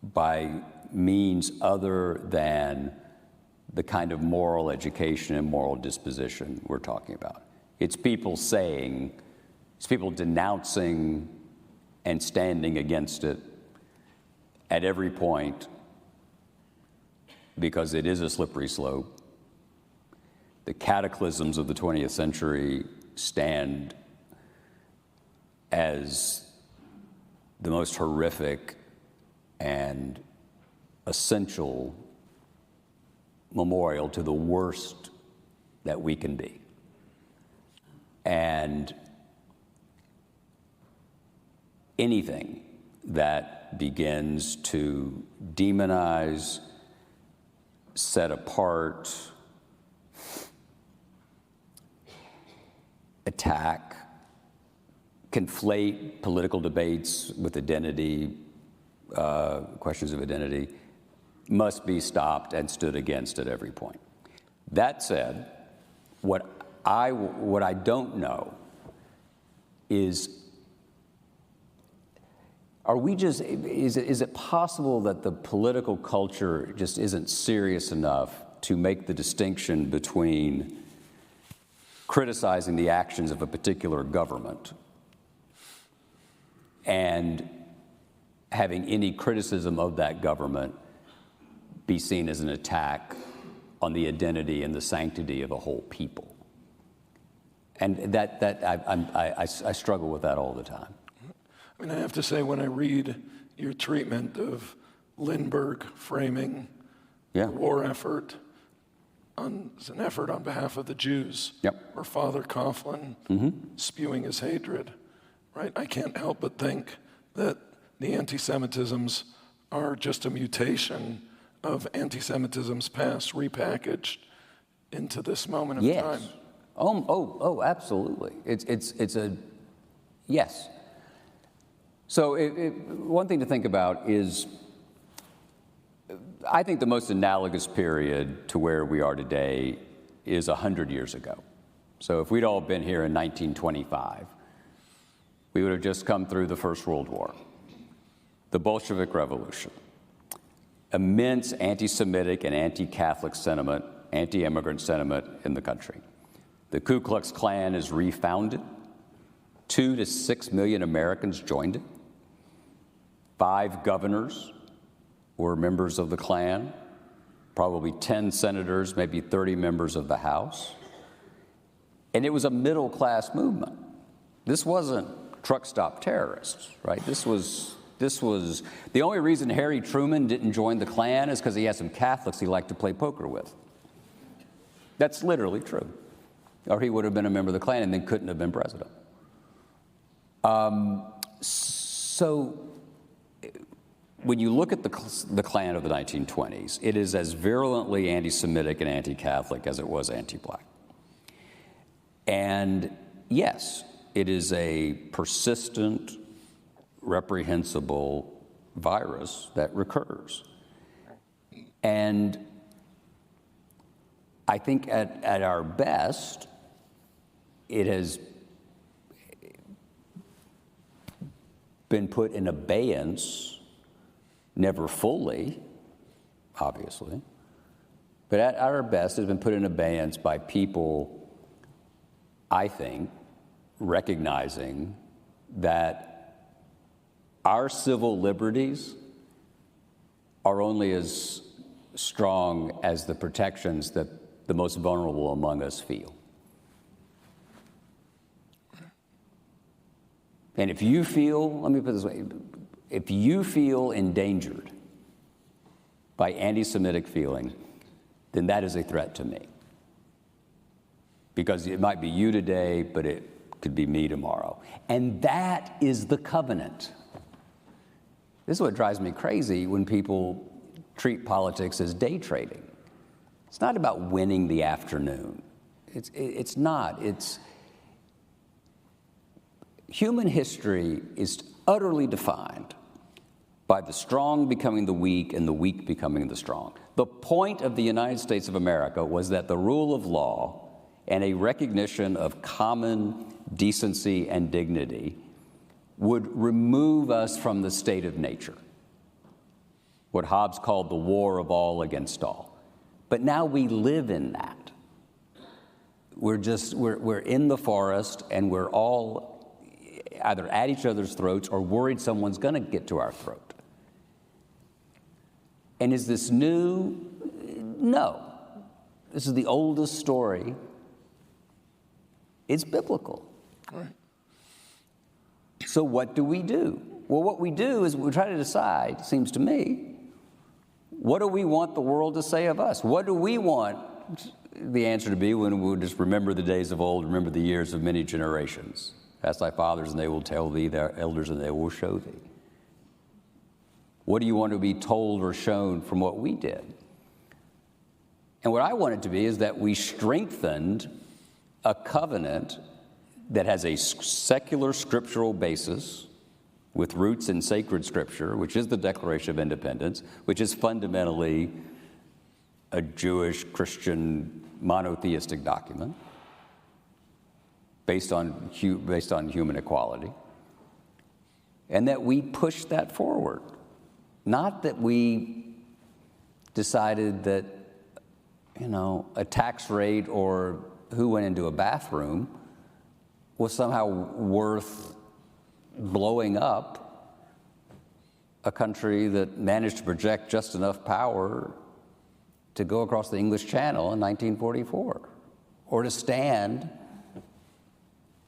by means other than the kind of moral education and moral disposition we're talking about. It's people denouncing and standing against it at every point, because it is a slippery slope. The cataclysms of the 20th century stand as the most horrific and essential memorial to the worst that we can be. And anything that begins to demonize, set apart, attack, conflate political debates with identity, questions of identity, must be stopped and stood against at every point. That said, what I don't know is, is it possible that the political culture just isn't serious enough to make the distinction between criticizing the actions of a particular government and having any criticism of that government be seen as an attack on the identity and the sanctity of a whole people? And I struggle with that all the time. I mean, I have to say, when I read your treatment of Lindbergh framing the war effort as an effort on behalf of the Jews, or Father Coughlin spewing his hatred, right? I can't help but think that the anti-Semitisms are just a mutation of anti-Semitism's past repackaged into this moment of time. Oh, absolutely. It's a yes. So one thing to think about is, I think the most analogous period to where we are today is 100 years ago. So if we'd all been here in 1925, we would have just come through the First World War, the Bolshevik Revolution, immense anti-Semitic and anti-Catholic sentiment, anti-immigrant sentiment in the country. The Ku Klux Klan is refounded. 2 to 6 million Americans joined it. 5 governors were members of the Klan, probably 10 senators, maybe 30 members of the House. And it was a middle-class movement. This wasn't truck stop terrorists, right? This was the only reason Harry Truman didn't join the Klan is because he had some Catholics he liked to play poker with. That's literally true. Or he would have been a member of the Klan and then couldn't have been president. So when you look at the Klan of the 1920s, it is as virulently anti-Semitic and anti-Catholic as it was anti-Black. And yes, it is a persistent, reprehensible virus that recurs. And I think at our best, it has been put in abeyance, never fully, obviously, but at our best, it's been put in abeyance by people, I think, recognizing that our civil liberties are only as strong as the protections that the most vulnerable among us feel. And if you feel, let me put it this way, if you feel endangered by anti-Semitic feeling, then that is a threat to me. Because it might be you today, but it could be me tomorrow. And that is the covenant. This is what drives me crazy when people treat politics as day trading. It's not about winning the afternoon. It's not. It's human history is utterly defined by the strong becoming the weak and the weak becoming the strong. The point of the United States of America was that the rule of law and a recognition of common decency and dignity would remove us from the state of nature, what Hobbes called the war of all against all. But now we live in that. We're in the forest, and we're all either at each other's throats or worried someone's going to get to our throat. And is this new? No. This is the oldest story. It's biblical. All right. So what do we do? Well, what we do is we try to decide, seems to me, what do we want the world to say of us? What do we want the answer to be when we just remember the days of old, remember the years of many generations? Ask thy fathers, and they will tell thee, their elders, and they will show thee. What do you want to be told or shown from what we did? And what I want it to be is that we strengthened a covenant that has a secular scriptural basis with roots in sacred scripture, which is the Declaration of Independence, which is fundamentally a Jewish, Christian, monotheistic document based on human equality, and that we push that forward. Not that we decided that, a tax rate or who went into a bathroom was somehow worth blowing up a country that managed to project just enough power to go across the English Channel in 1944, or to stand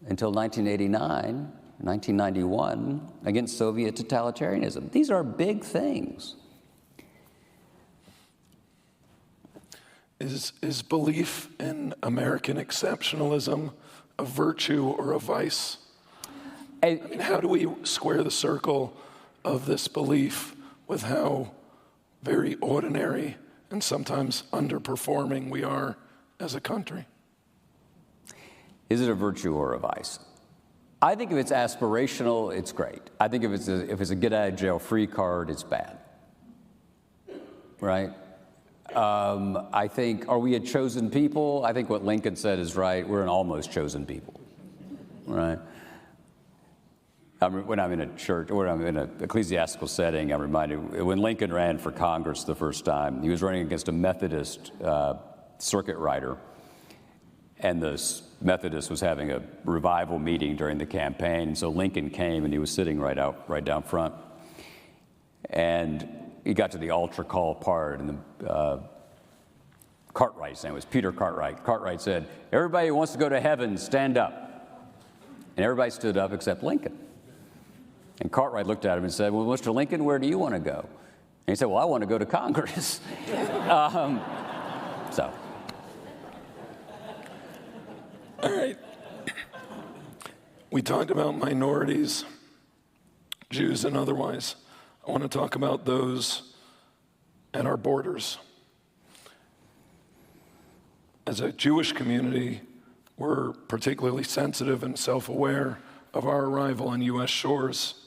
until 1989, 1991, against Soviet totalitarianism. These are big things. Is belief in American exceptionalism a virtue or a vice? I mean, how do we square the circle of this belief with how very ordinary and sometimes underperforming we are as a country? Is it a virtue or a vice? I think if it's aspirational, it's great. I think if it's a get out of jail free card, it's bad. Right? I think, are we a chosen people? I think what Lincoln said is right. We're an almost chosen people. Right? When I'm in a church, or I'm in an ecclesiastical setting, I'm reminded when Lincoln ran for Congress the first time, he was running against a Methodist circuit rider, and the Methodist was having a revival meeting during the campaign. So Lincoln came, and he was sitting right down front, and he got to the altar call part, and the Cartwright's name was Peter Cartwright. Cartwright said, "Everybody who wants to go to heaven, stand up." And everybody stood up except Lincoln. And Cartwright looked at him and said, "Well, Mr. Lincoln, where do you want to go?" And he said, "Well, I want to go to Congress." So. All right. We talked about minorities, Jews and otherwise. I want to talk about those at our borders. As a Jewish community, we're particularly sensitive and self-aware of our arrival on U.S. shores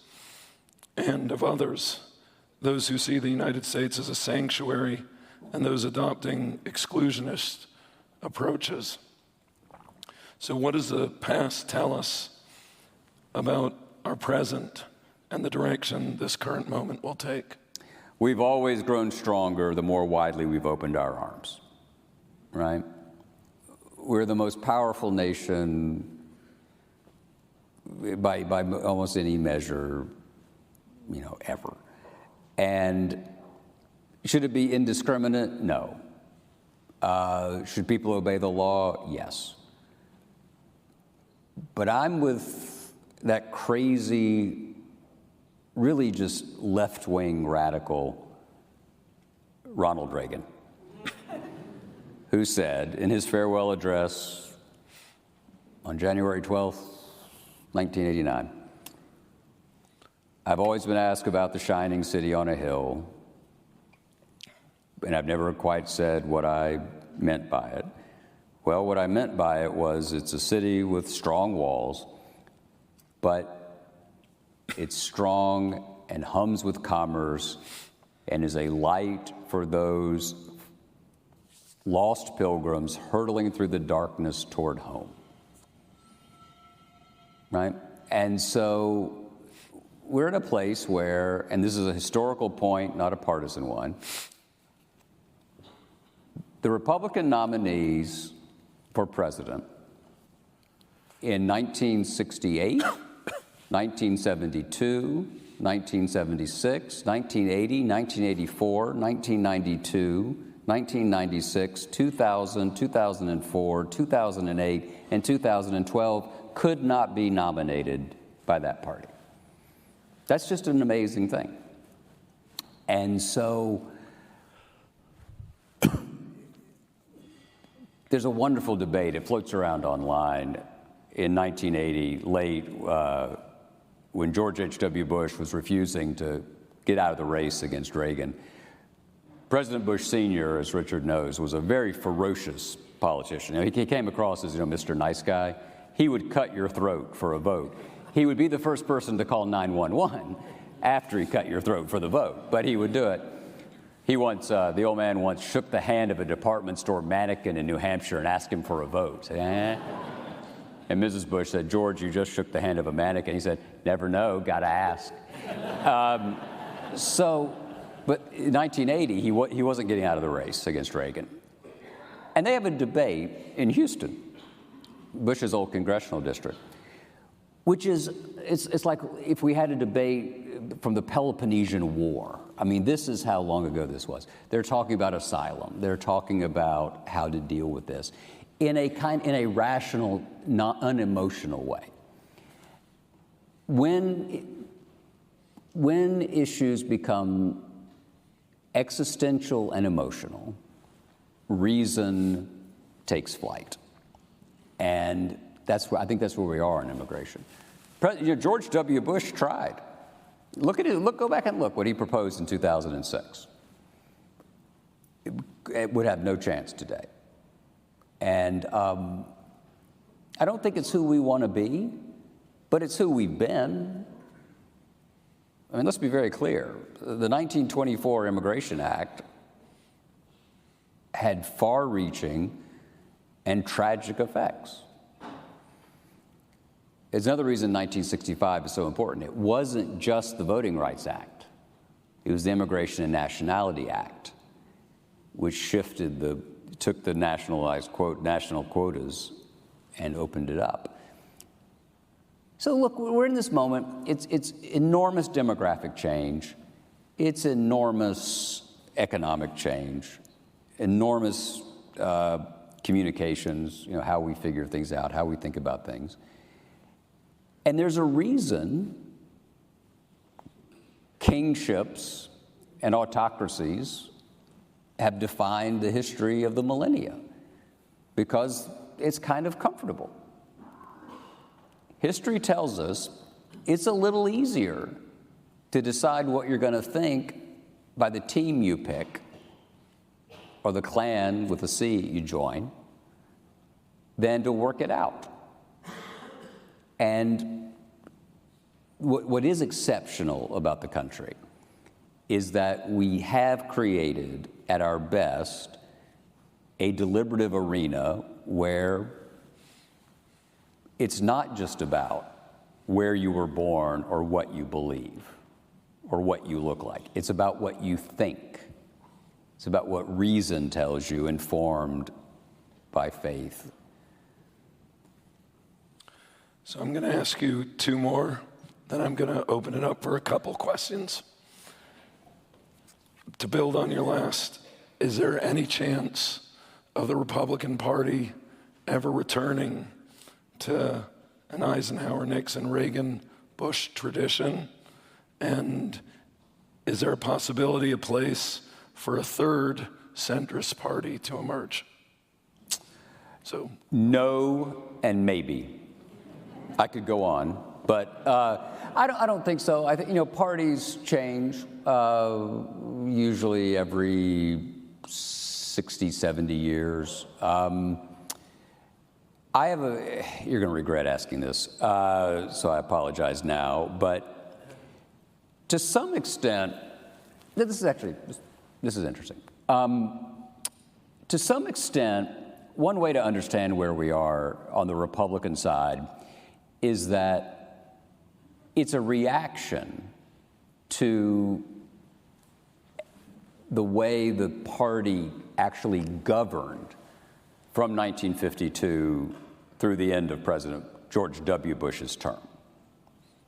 and of others, those who see the United States as a sanctuary and those adopting exclusionist approaches. So what does the past tell us about our present and the direction this current moment will take? We've always grown stronger the more widely we've opened our arms, right? We're the most powerful nation by almost any measure, ever. And should it be indiscriminate? No. Should people obey the law? Yes. But I'm with that crazy, really just left-wing radical Ronald Reagan, who said in his farewell address on January 12th, 1989, "I've always been asked about the shining city on a hill, and I've never quite said what I meant by it. Well, what I meant by it was it's a city with strong walls, but it's strong and hums with commerce and is a light for those lost pilgrims hurtling through the darkness toward home." Right? And so we're at a place where, and this is a historical point, not a partisan one, the Republican nominees for president in 1968, 1972, 1976, 1980, 1984, 1992, 1996, 2000, 2004, 2008, and 2012 could not be nominated by that party. That's just an amazing thing. And so there's a wonderful debate. It floats around online in 1980, late, when George H.W. Bush was refusing to get out of the race against Reagan. President Bush Sr., as Richard knows, was a very ferocious politician. He came across as, Mr. Nice Guy. He would cut your throat for a vote. He would be the first person to call 911 after he cut your throat for the vote, but he would do it. He once, the old man once shook the hand of a department store mannequin in New Hampshire and asked him for a vote. And Mrs. Bush said, "George, you just shook the hand of a mannequin." He said, "Never know, gotta ask." But in 1980, he wasn't getting out of the race against Reagan. And they have a debate in Houston, Bush's old congressional district, which is, it's like if we had a debate from the Peloponnesian War. I mean, this is how long ago this was. They're talking about asylum. They're talking about how to deal with this in a rational, not unemotional way. When issues become existential and emotional, reason takes flight. And I think that's where we are in immigration. George W. Bush tried. Go back and look what he proposed in 2006. It would have no chance today. And I don't think it's who we want to be, but it's who we've been. I mean, let's be very clear. The 1924 Immigration Act had far-reaching and tragic effects. It's another reason 1965 is so important. It wasn't just the Voting Rights Act. It was the Immigration and Nationality Act, which took the national quotas and opened it up. So look, we're in this moment. It's enormous demographic change. It's enormous economic change, enormous communications, how we figure things out, how we think about things. And there's a reason kingships and autocracies have defined the history of the millennia, because it's kind of comfortable. History tells us it's a little easier to decide what you're going to think by the team you pick or the clan with a C you join than to work it out. And what is exceptional about the country is that we have created, at our best, a deliberative arena where it's not just about where you were born or what you believe or what you look like. It's about what you think. It's about what reason tells you, informed by faith. So I'm going to ask you two more, then I'm going to open it up for a couple questions. To build on your last, is there any chance of the Republican Party ever returning to an Eisenhower, Nixon, Reagan, Bush tradition? And is there a possibility, a place for a third centrist party to emerge? So, no and maybe. I could go on, but I don't think so. I think, parties change usually every 60, 70 years. You're going to regret asking this, so I apologize now, but to some extent, this is interesting. To some extent, one way to understand where we are on the Republican side is that it's a reaction to the way the party actually governed from 1952 through the end of President George W. Bush's term,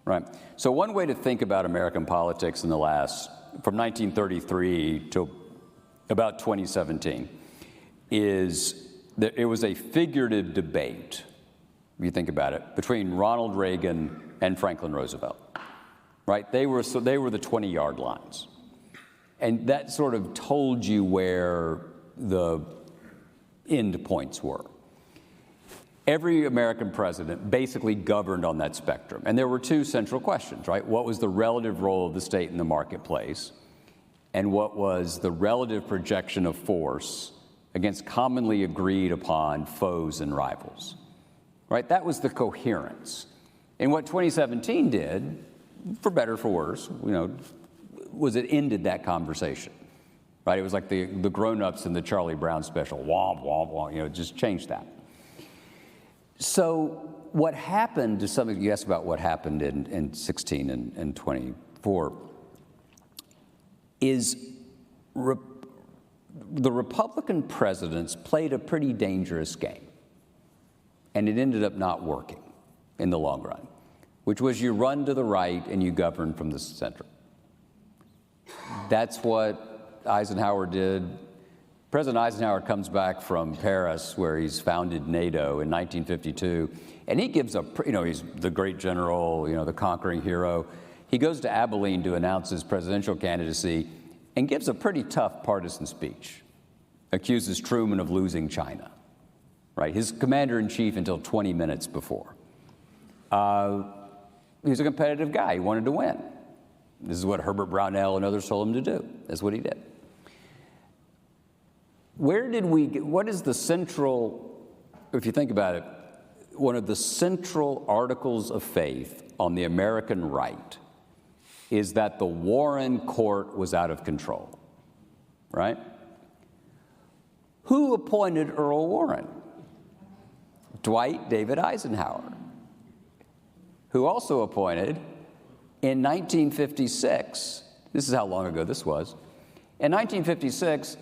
right? So one way to think about American politics in the from 1933 to about 2017 is that it was a figurative debate, if you think about it, between Ronald Reagan and Franklin Roosevelt, right? They were the 20-yard lines. And that sort of told you where the end points were. Every American president basically governed on that spectrum. And there were two central questions, right? What was the relative role of the state in the marketplace? And what was the relative projection of force against commonly agreed upon foes and rivals, right? That was the coherence. And what 2017 did, for better or for worse, was it ended that conversation, right? It was like the grown-ups in the Charlie Brown special, womp, womp, womp, just changed that. So what happened to some of you asked about what happened in 16 and 24 is the Republican presidents played a pretty dangerous game, and it ended up not working in the long run, which was you run to the right and you govern from the center. That's what Eisenhower did. President Eisenhower comes back from Paris, where he's founded NATO in 1952, and he gives he's the great general, the conquering hero. He goes to Abilene to announce his presidential candidacy and gives a pretty tough partisan speech, accuses Truman of losing China, right? His commander-in-chief until 20 minutes before. He was a competitive guy. He wanted to win. This is what Herbert Brownell and others told him to do. That's what he did. What is the central, if you think about it, one of the central articles of faith on the American right is that the Warren Court was out of control, right? Who appointed Earl Warren? Dwight David Eisenhower, who also appointed in 1956, this is how long ago this was, in 1956,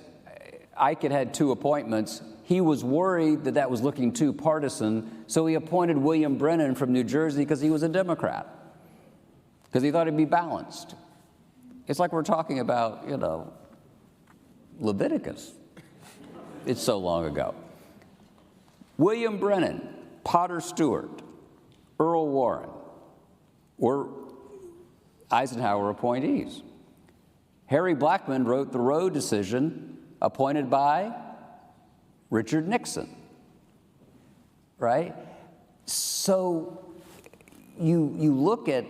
Ike had two appointments. He was worried that was looking too partisan, so he appointed William Brennan from New Jersey because he was a Democrat, because he thought it'd be balanced. It's like we're talking about, Leviticus. It's so long ago. William Brennan, Potter Stewart, Earl Warren were Eisenhower appointees. Harry Blackmun wrote the Roe decision, appointed by Richard Nixon, right? So you look at,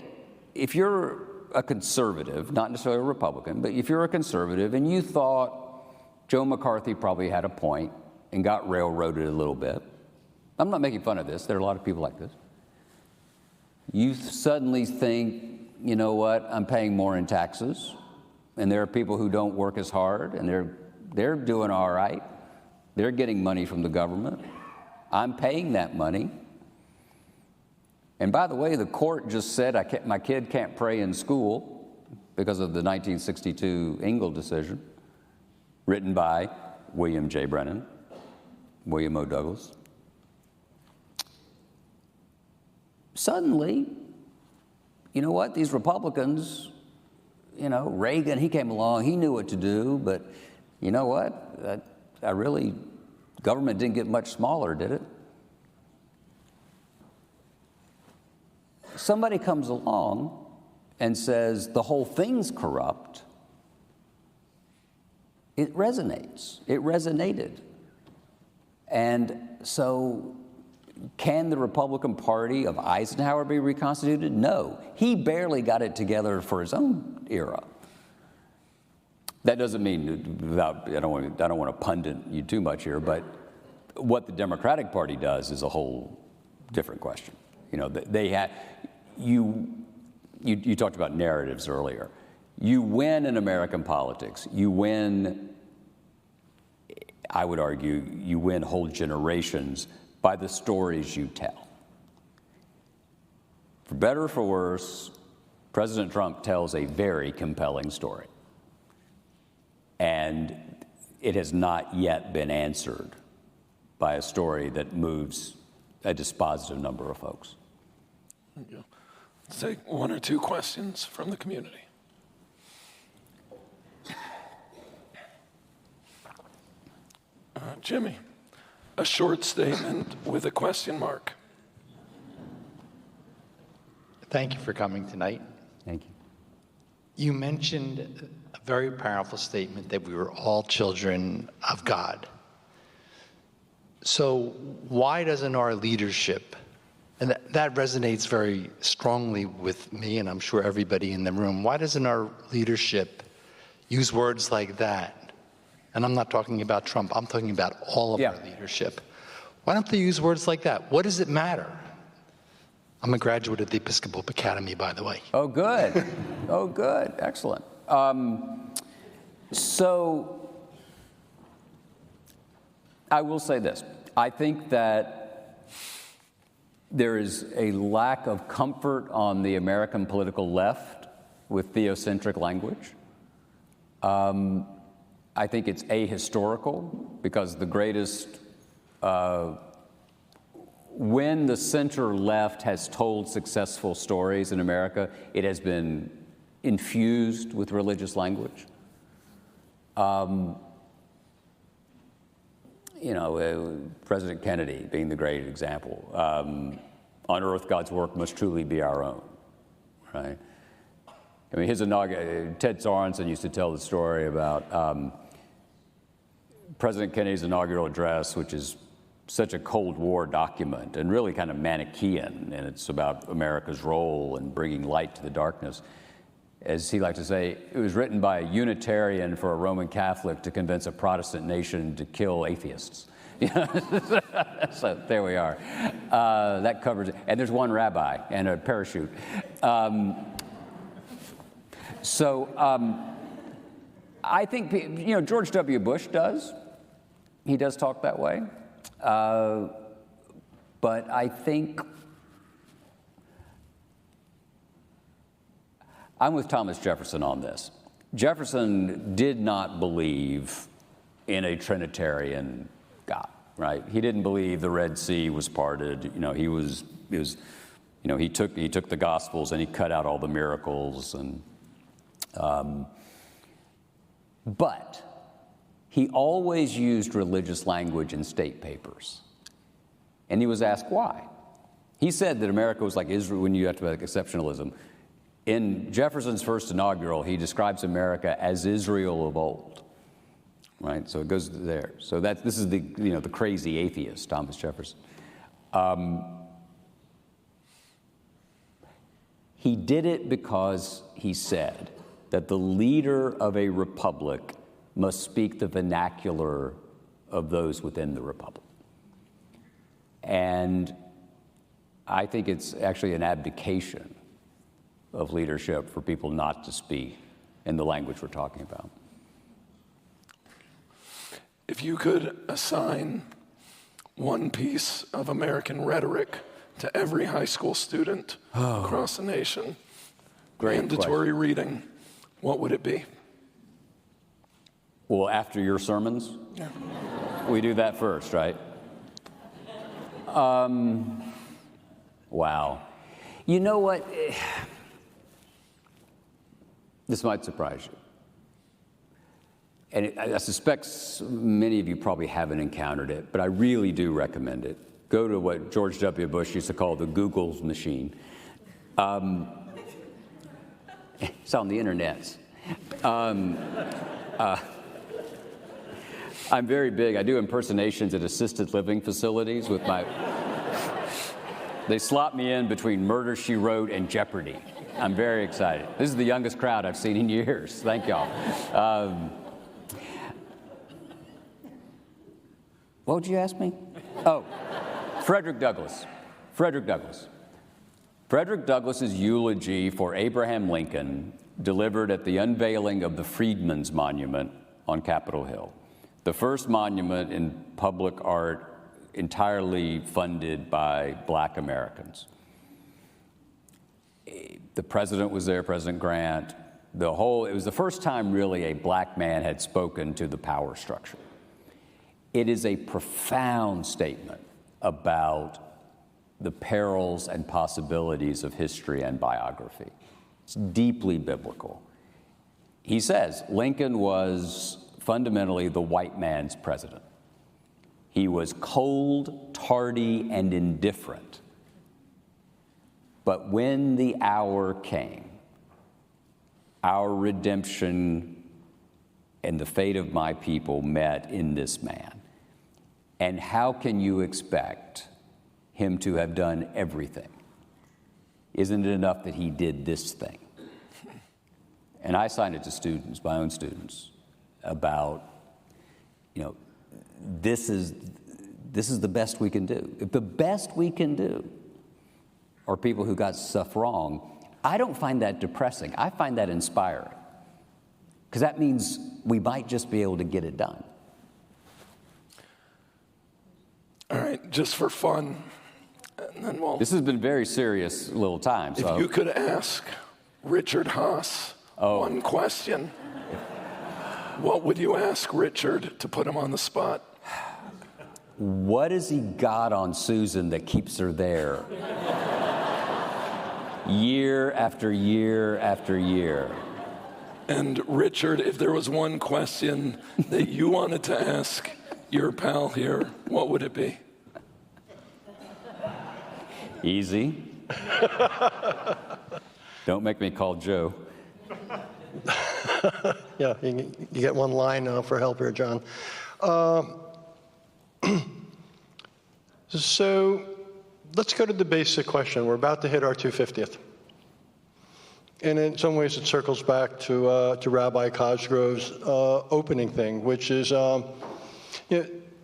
if you're a conservative, not necessarily a Republican, but if you're a conservative and you thought Joe McCarthy probably had a point and got railroaded a little bit, I'm not making fun of this, there are a lot of people like this. You suddenly think, you know what, I'm paying more in taxes, and there are people who don't work as hard, and they're doing all right. They're getting money from the government. I'm paying that money. And by the way, the court just said my kid can't pray in school because of the 1962 Ingle decision, written by William J. Brennan, William O. Douglas. Suddenly, you know what? These Republicans, Reagan, he came along, he knew what to do, but you know what? Government didn't get much smaller, did it? Somebody comes along and says the whole thing's corrupt. It resonates. It resonated. And so, can the Republican Party of Eisenhower be reconstituted? No. He barely got it together for his own era. That doesn't mean, I don't want to pundit you too much here, but what the Democratic Party does is a whole different question. You talked about narratives earlier. You win in American politics. You win, I would argue, you win whole generations by the stories you tell. For better or for worse, President Trump tells a very compelling story. And it has not yet been answered by a story that moves a dispositive number of folks. Thank you. Let's take one or two questions from the community. Jimmy, a short statement with a question mark. Thank you for coming tonight. Thank you. You mentioned a very powerful statement that we were all children of God. So why doesn't our leadership, and that resonates very strongly with me, and I'm sure everybody in the room, why doesn't our leadership use words like that? And I'm not talking about Trump, I'm talking about all of our leadership. Why don't they use words like that? What does it matter? I'm a graduate of the Episcopal Academy, by the way. Oh, good. Oh, good. Excellent. So I will say this. I think that there is a lack of comfort on the American political left with theocentric language. I think it's ahistorical because the greatest, when the center left has told successful stories in America, it has been infused with religious language. President Kennedy being the great example. On earth, God's work must truly be our own, right? I mean, Ted Sorensen used to tell the story about President Kennedy's inaugural address, which is such a Cold War document and really kind of Manichaean, and it's about America's role in bringing light to the darkness. As he liked to say, it was written by a Unitarian for a Roman Catholic to convince a Protestant nation to kill atheists. So there we are. That covers it. And there's one rabbi and a parachute. I think, George W. Bush does. He does talk that way. But I think I'm with Thomas Jefferson on this. Jefferson did not believe in a Trinitarian God, right? He didn't believe the Red Sea was parted. He took the Gospels and he cut out all the miracles, and but he always used religious language in state papers, and he was asked why. He said that America was like Israel when you have to have exceptionalism. In Jefferson's first inaugural, he describes America as Israel of old, right? So it goes there. So this is the crazy atheist, Thomas Jefferson. He did it because he said that the leader of a republic must speak the vernacular of those within the republic. And I think it's actually an abdication of leadership for people not to speak in the language we're talking about. If you could assign one piece of American rhetoric to every high school student across the nation, mandatory reading, what would it be? Well, after your sermons? Yeah. We do that first, right? Wow. You know what? This might surprise you. And I suspect many of you probably haven't encountered it, but I really do recommend it. Go to what George W. Bush used to call the Google machine. It's on the internet. I'm very big. I do impersonations at assisted living facilities with my... They slot me in between Murder, She Wrote and Jeopardy. I'm very excited. This is the youngest crowd I've seen in years. Thank y'all. What would you ask me? Oh, Frederick Douglass. Frederick Douglass. Frederick Douglass's eulogy for Abraham Lincoln delivered at the unveiling of the Freedmen's Monument on Capitol Hill, the first monument in public art entirely funded by Black Americans. The president was there, President Grant. It was the first time really a Black man had spoken to the power structure. It is a profound statement about the perils and possibilities of history and biography. It's deeply biblical. He says Lincoln was fundamentally the white man's president. He was cold, tardy, and indifferent. But when the hour came, our redemption and the fate of my people met in this man. And how can you expect him to have done everything? Isn't it enough that he did this thing? And I signed it to students, my own students, about, this is the best we can do. If the best we can do are people who got stuff wrong, I don't find that depressing. I find that inspiring. Because that means we might just be able to get it done. All right, just for fun, and then we'll... This has been very serious little time. If you could ask Richard Haas one question, what would you ask Richard to put him on the spot? What has he got on Susan that keeps her there? Year after year after year. And Richard, if there was one question that you wanted to ask your pal here, what would it be? Easy. Don't make me call Joe. Yeah, you get one line for help here, John. So let's go to the basic question. We're about to hit our 250th. And in some ways it circles back to Rabbi Cosgrove's opening thing, which is,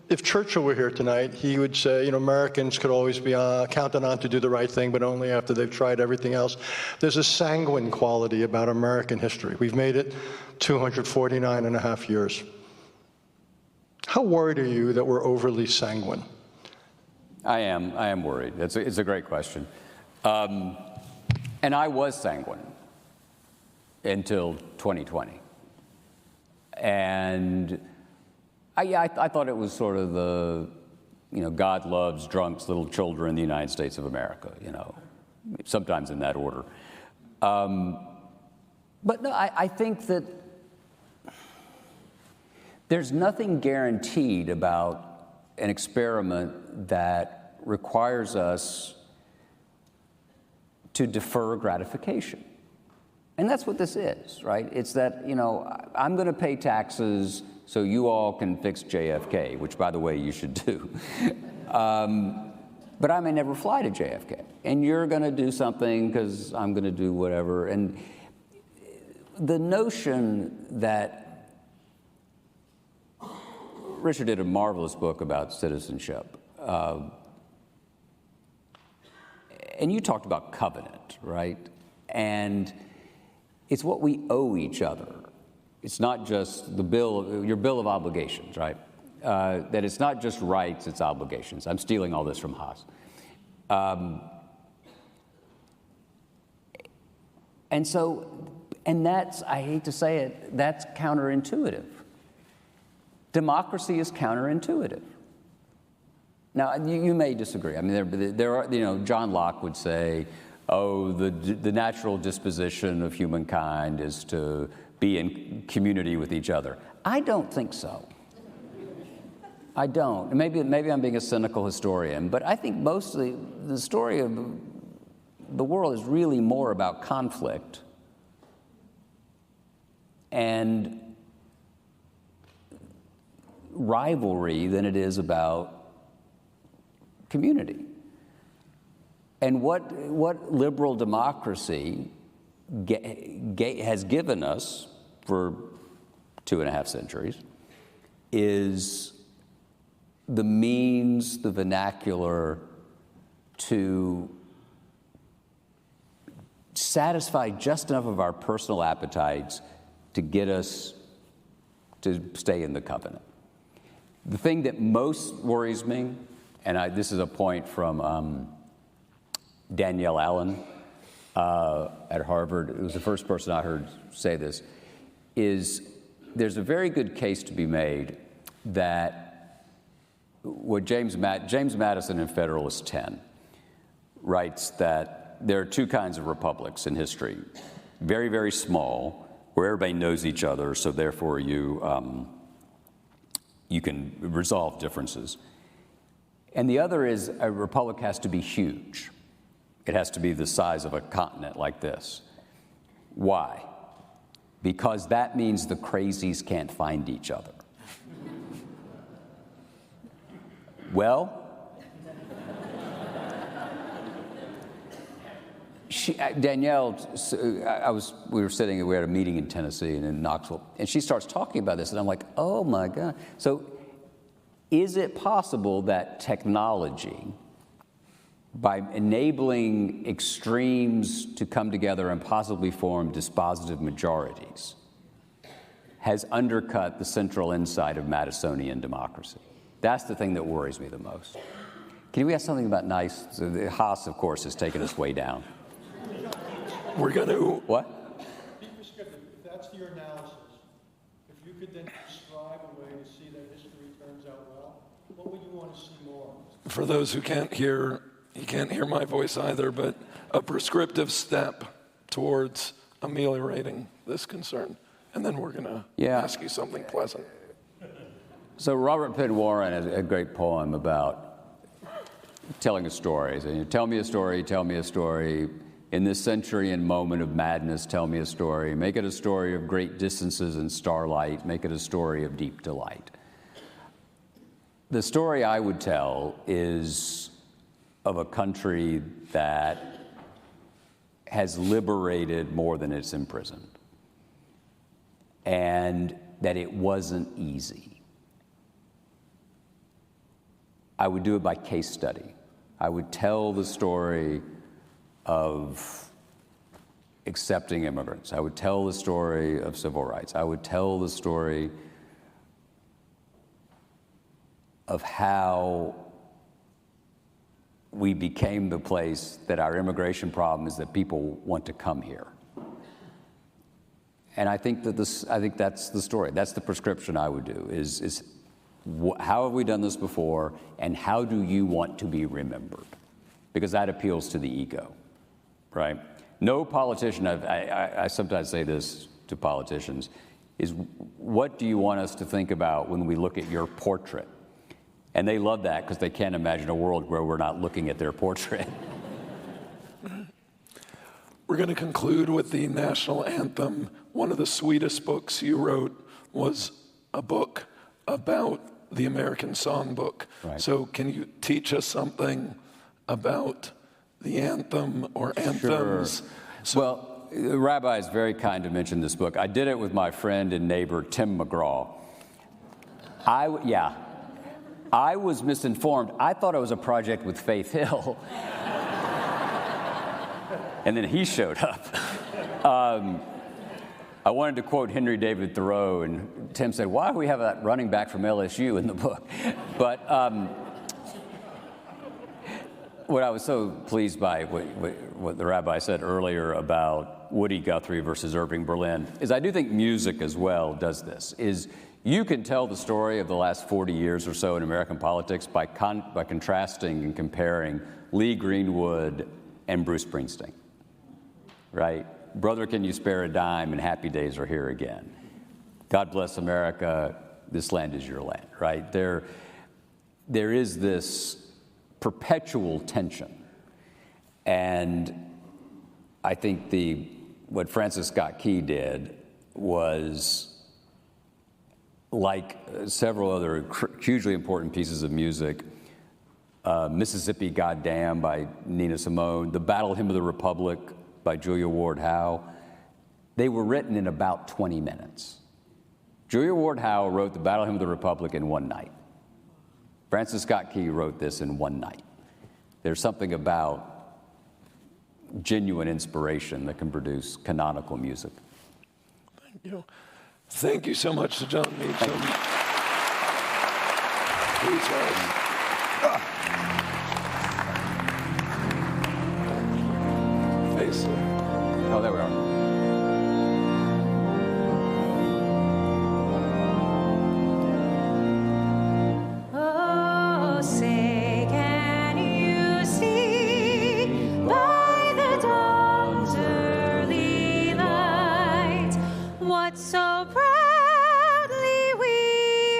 if Churchill were here tonight, he would say, Americans could always be counted on to do the right thing, but only after they've tried everything else. There's a sanguine quality about American history. We've made it 249 and a half years. How worried are you that we're overly sanguine? I am worried. It's a great question. And I was sanguine until 2020. And I thought it was sort of the, God loves drunks, little children in the United States of America, sometimes in that order. But no, I think that there's nothing guaranteed about an experiment that requires us to defer gratification. And that's what this is, right? It's that, I'm going to pay taxes so you all can fix JFK, which, by the way, you should do. But I may never fly to JFK. And you're going to do something because I'm going to do whatever. And the notion that Richard did a marvelous book about citizenship. And you talked about covenant, right? And it's what we owe each other. It's not just your bill of obligations, right? that it's not just rights, it's obligations. I'm stealing all this from Haas. And that's, I hate to say it, that's counterintuitive. Democracy is counterintuitive. Now, you may disagree. I mean, there are, John Locke would say, oh, the natural disposition of humankind is to be in community with each other. I don't think so. I don't. Maybe I'm being a cynical historian, but I think mostly the story of the world is really more about conflict and rivalry than it is about community. And what liberal democracy has given us for 2.5 centuries is the means, the vernacular to satisfy just enough of our personal appetites to get us to stay in the covenant. The thing that most worries me, and this is a point from Danielle Allen at Harvard, it was the first person I heard say this, is there's a very good case to be made that what James Madison in Federalist 10 writes that there are two kinds of republics in history. Very, very small, where everybody knows each other, so therefore you can resolve differences. And the other is a republic has to be huge. It has to be the size of a continent like this. Why? Because that means the crazies can't find each other. Well, Danielle, we had a meeting in Tennessee and in Knoxville, and she starts talking about this, and I'm like, oh my God. So is it possible that technology, by enabling extremes to come together and possibly form dispositive majorities, has undercut the central insight of Madisonian democracy? That's the thing that worries me the most. Can we ask something about nice? So the Haas, of course, has taken us way down. We're going to... What? Be prescriptive. If that's your analysis, if you could then describe a way to see that history turns out well, what would you want to see more? For those who can't hear, you can't hear my voice either, but a prescriptive step towards ameliorating this concern. And then we're going to ask you something pleasant. So Robert Penn Warren has a great poem about telling a story. So, tell me a story, tell me a story. In this century and moment of madness, tell me a story. Make it a story of great distances and starlight. Make it a story of deep delight. The story I would tell is of a country that has liberated more than it's imprisoned, and that it wasn't easy. I would do it by case study. I would tell the story of accepting immigrants. I would tell the story of civil rights. I would tell the story of how we became the place that our immigration problem is that people want to come here. And I think that's the story. That's the prescription I would do, is how have we done this before, and how do you want to be remembered? Because that appeals to the ego, right? No politician, I sometimes say this to politicians, is what do you want us to think about when we look at your portrait? And they love that because they can't imagine a world where we're not looking at their portrait. We're going to conclude with the national anthem. One of the sweetest books you wrote was a book about the American Songbook. Right. So can you teach us something about the anthem or anthems? Sure. Well, the rabbi is very kind to mention this book. I did it with my friend and neighbor, Tim McGraw. I was misinformed. I thought it was a project with Faith Hill. And then he showed up. I wanted to quote Henry David Thoreau, and Tim said, why do we have that running back from LSU in the book? But what I was so pleased by, what the rabbi said earlier about Woody Guthrie versus Irving Berlin, is I do think music as well does this, is you can tell the story of the last 40 years or so in American politics by contrasting and comparing Lee Greenwood and Bruce Springsteen, right? Brother, Can You Spare a Dime and Happy Days Are Here Again. God Bless America, This Land Is Your Land, right? There is this perpetual tension. And I think what Francis Scott Key did was, like several other hugely important pieces of music, Mississippi Goddam by Nina Simone, the Battle Hymn of the Republic by Julia Ward Howe, they were written in about 20 minutes. Julia Ward Howe wrote the Battle Hymn of the Republic in one night. Francis Scott Key wrote this in one night. There's something about genuine inspiration that can produce canonical music. Thank you. Thank you so much to Jon Meacham. Please rise. Face it. Oh, there we are. Oh, say, can you see by the dawn's early light what so proudly we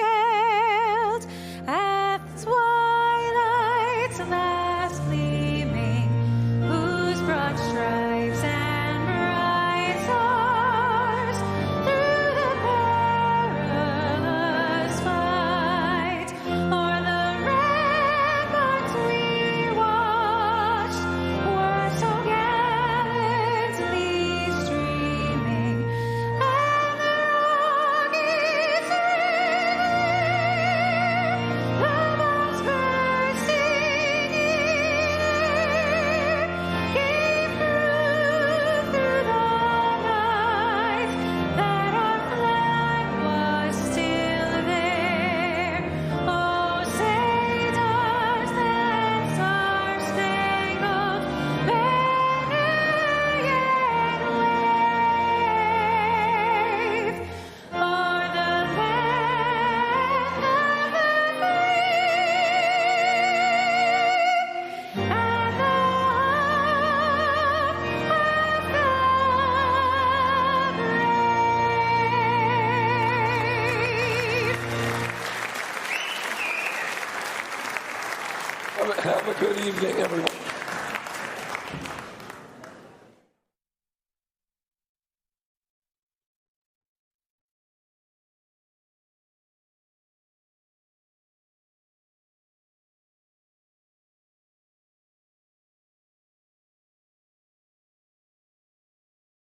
hailed at twilight's last gleaming, whose broad stripes and bright stars through the perilous fight o'er the ramparts we watched were so gallantly streaming, and the rockets ringing, the bombs bursting in gave proof through the night that our flag was still there. Oh, say does that star-spangled banner yet wave o'er the land of the free and the home of the brave. Have a good evening, everyone.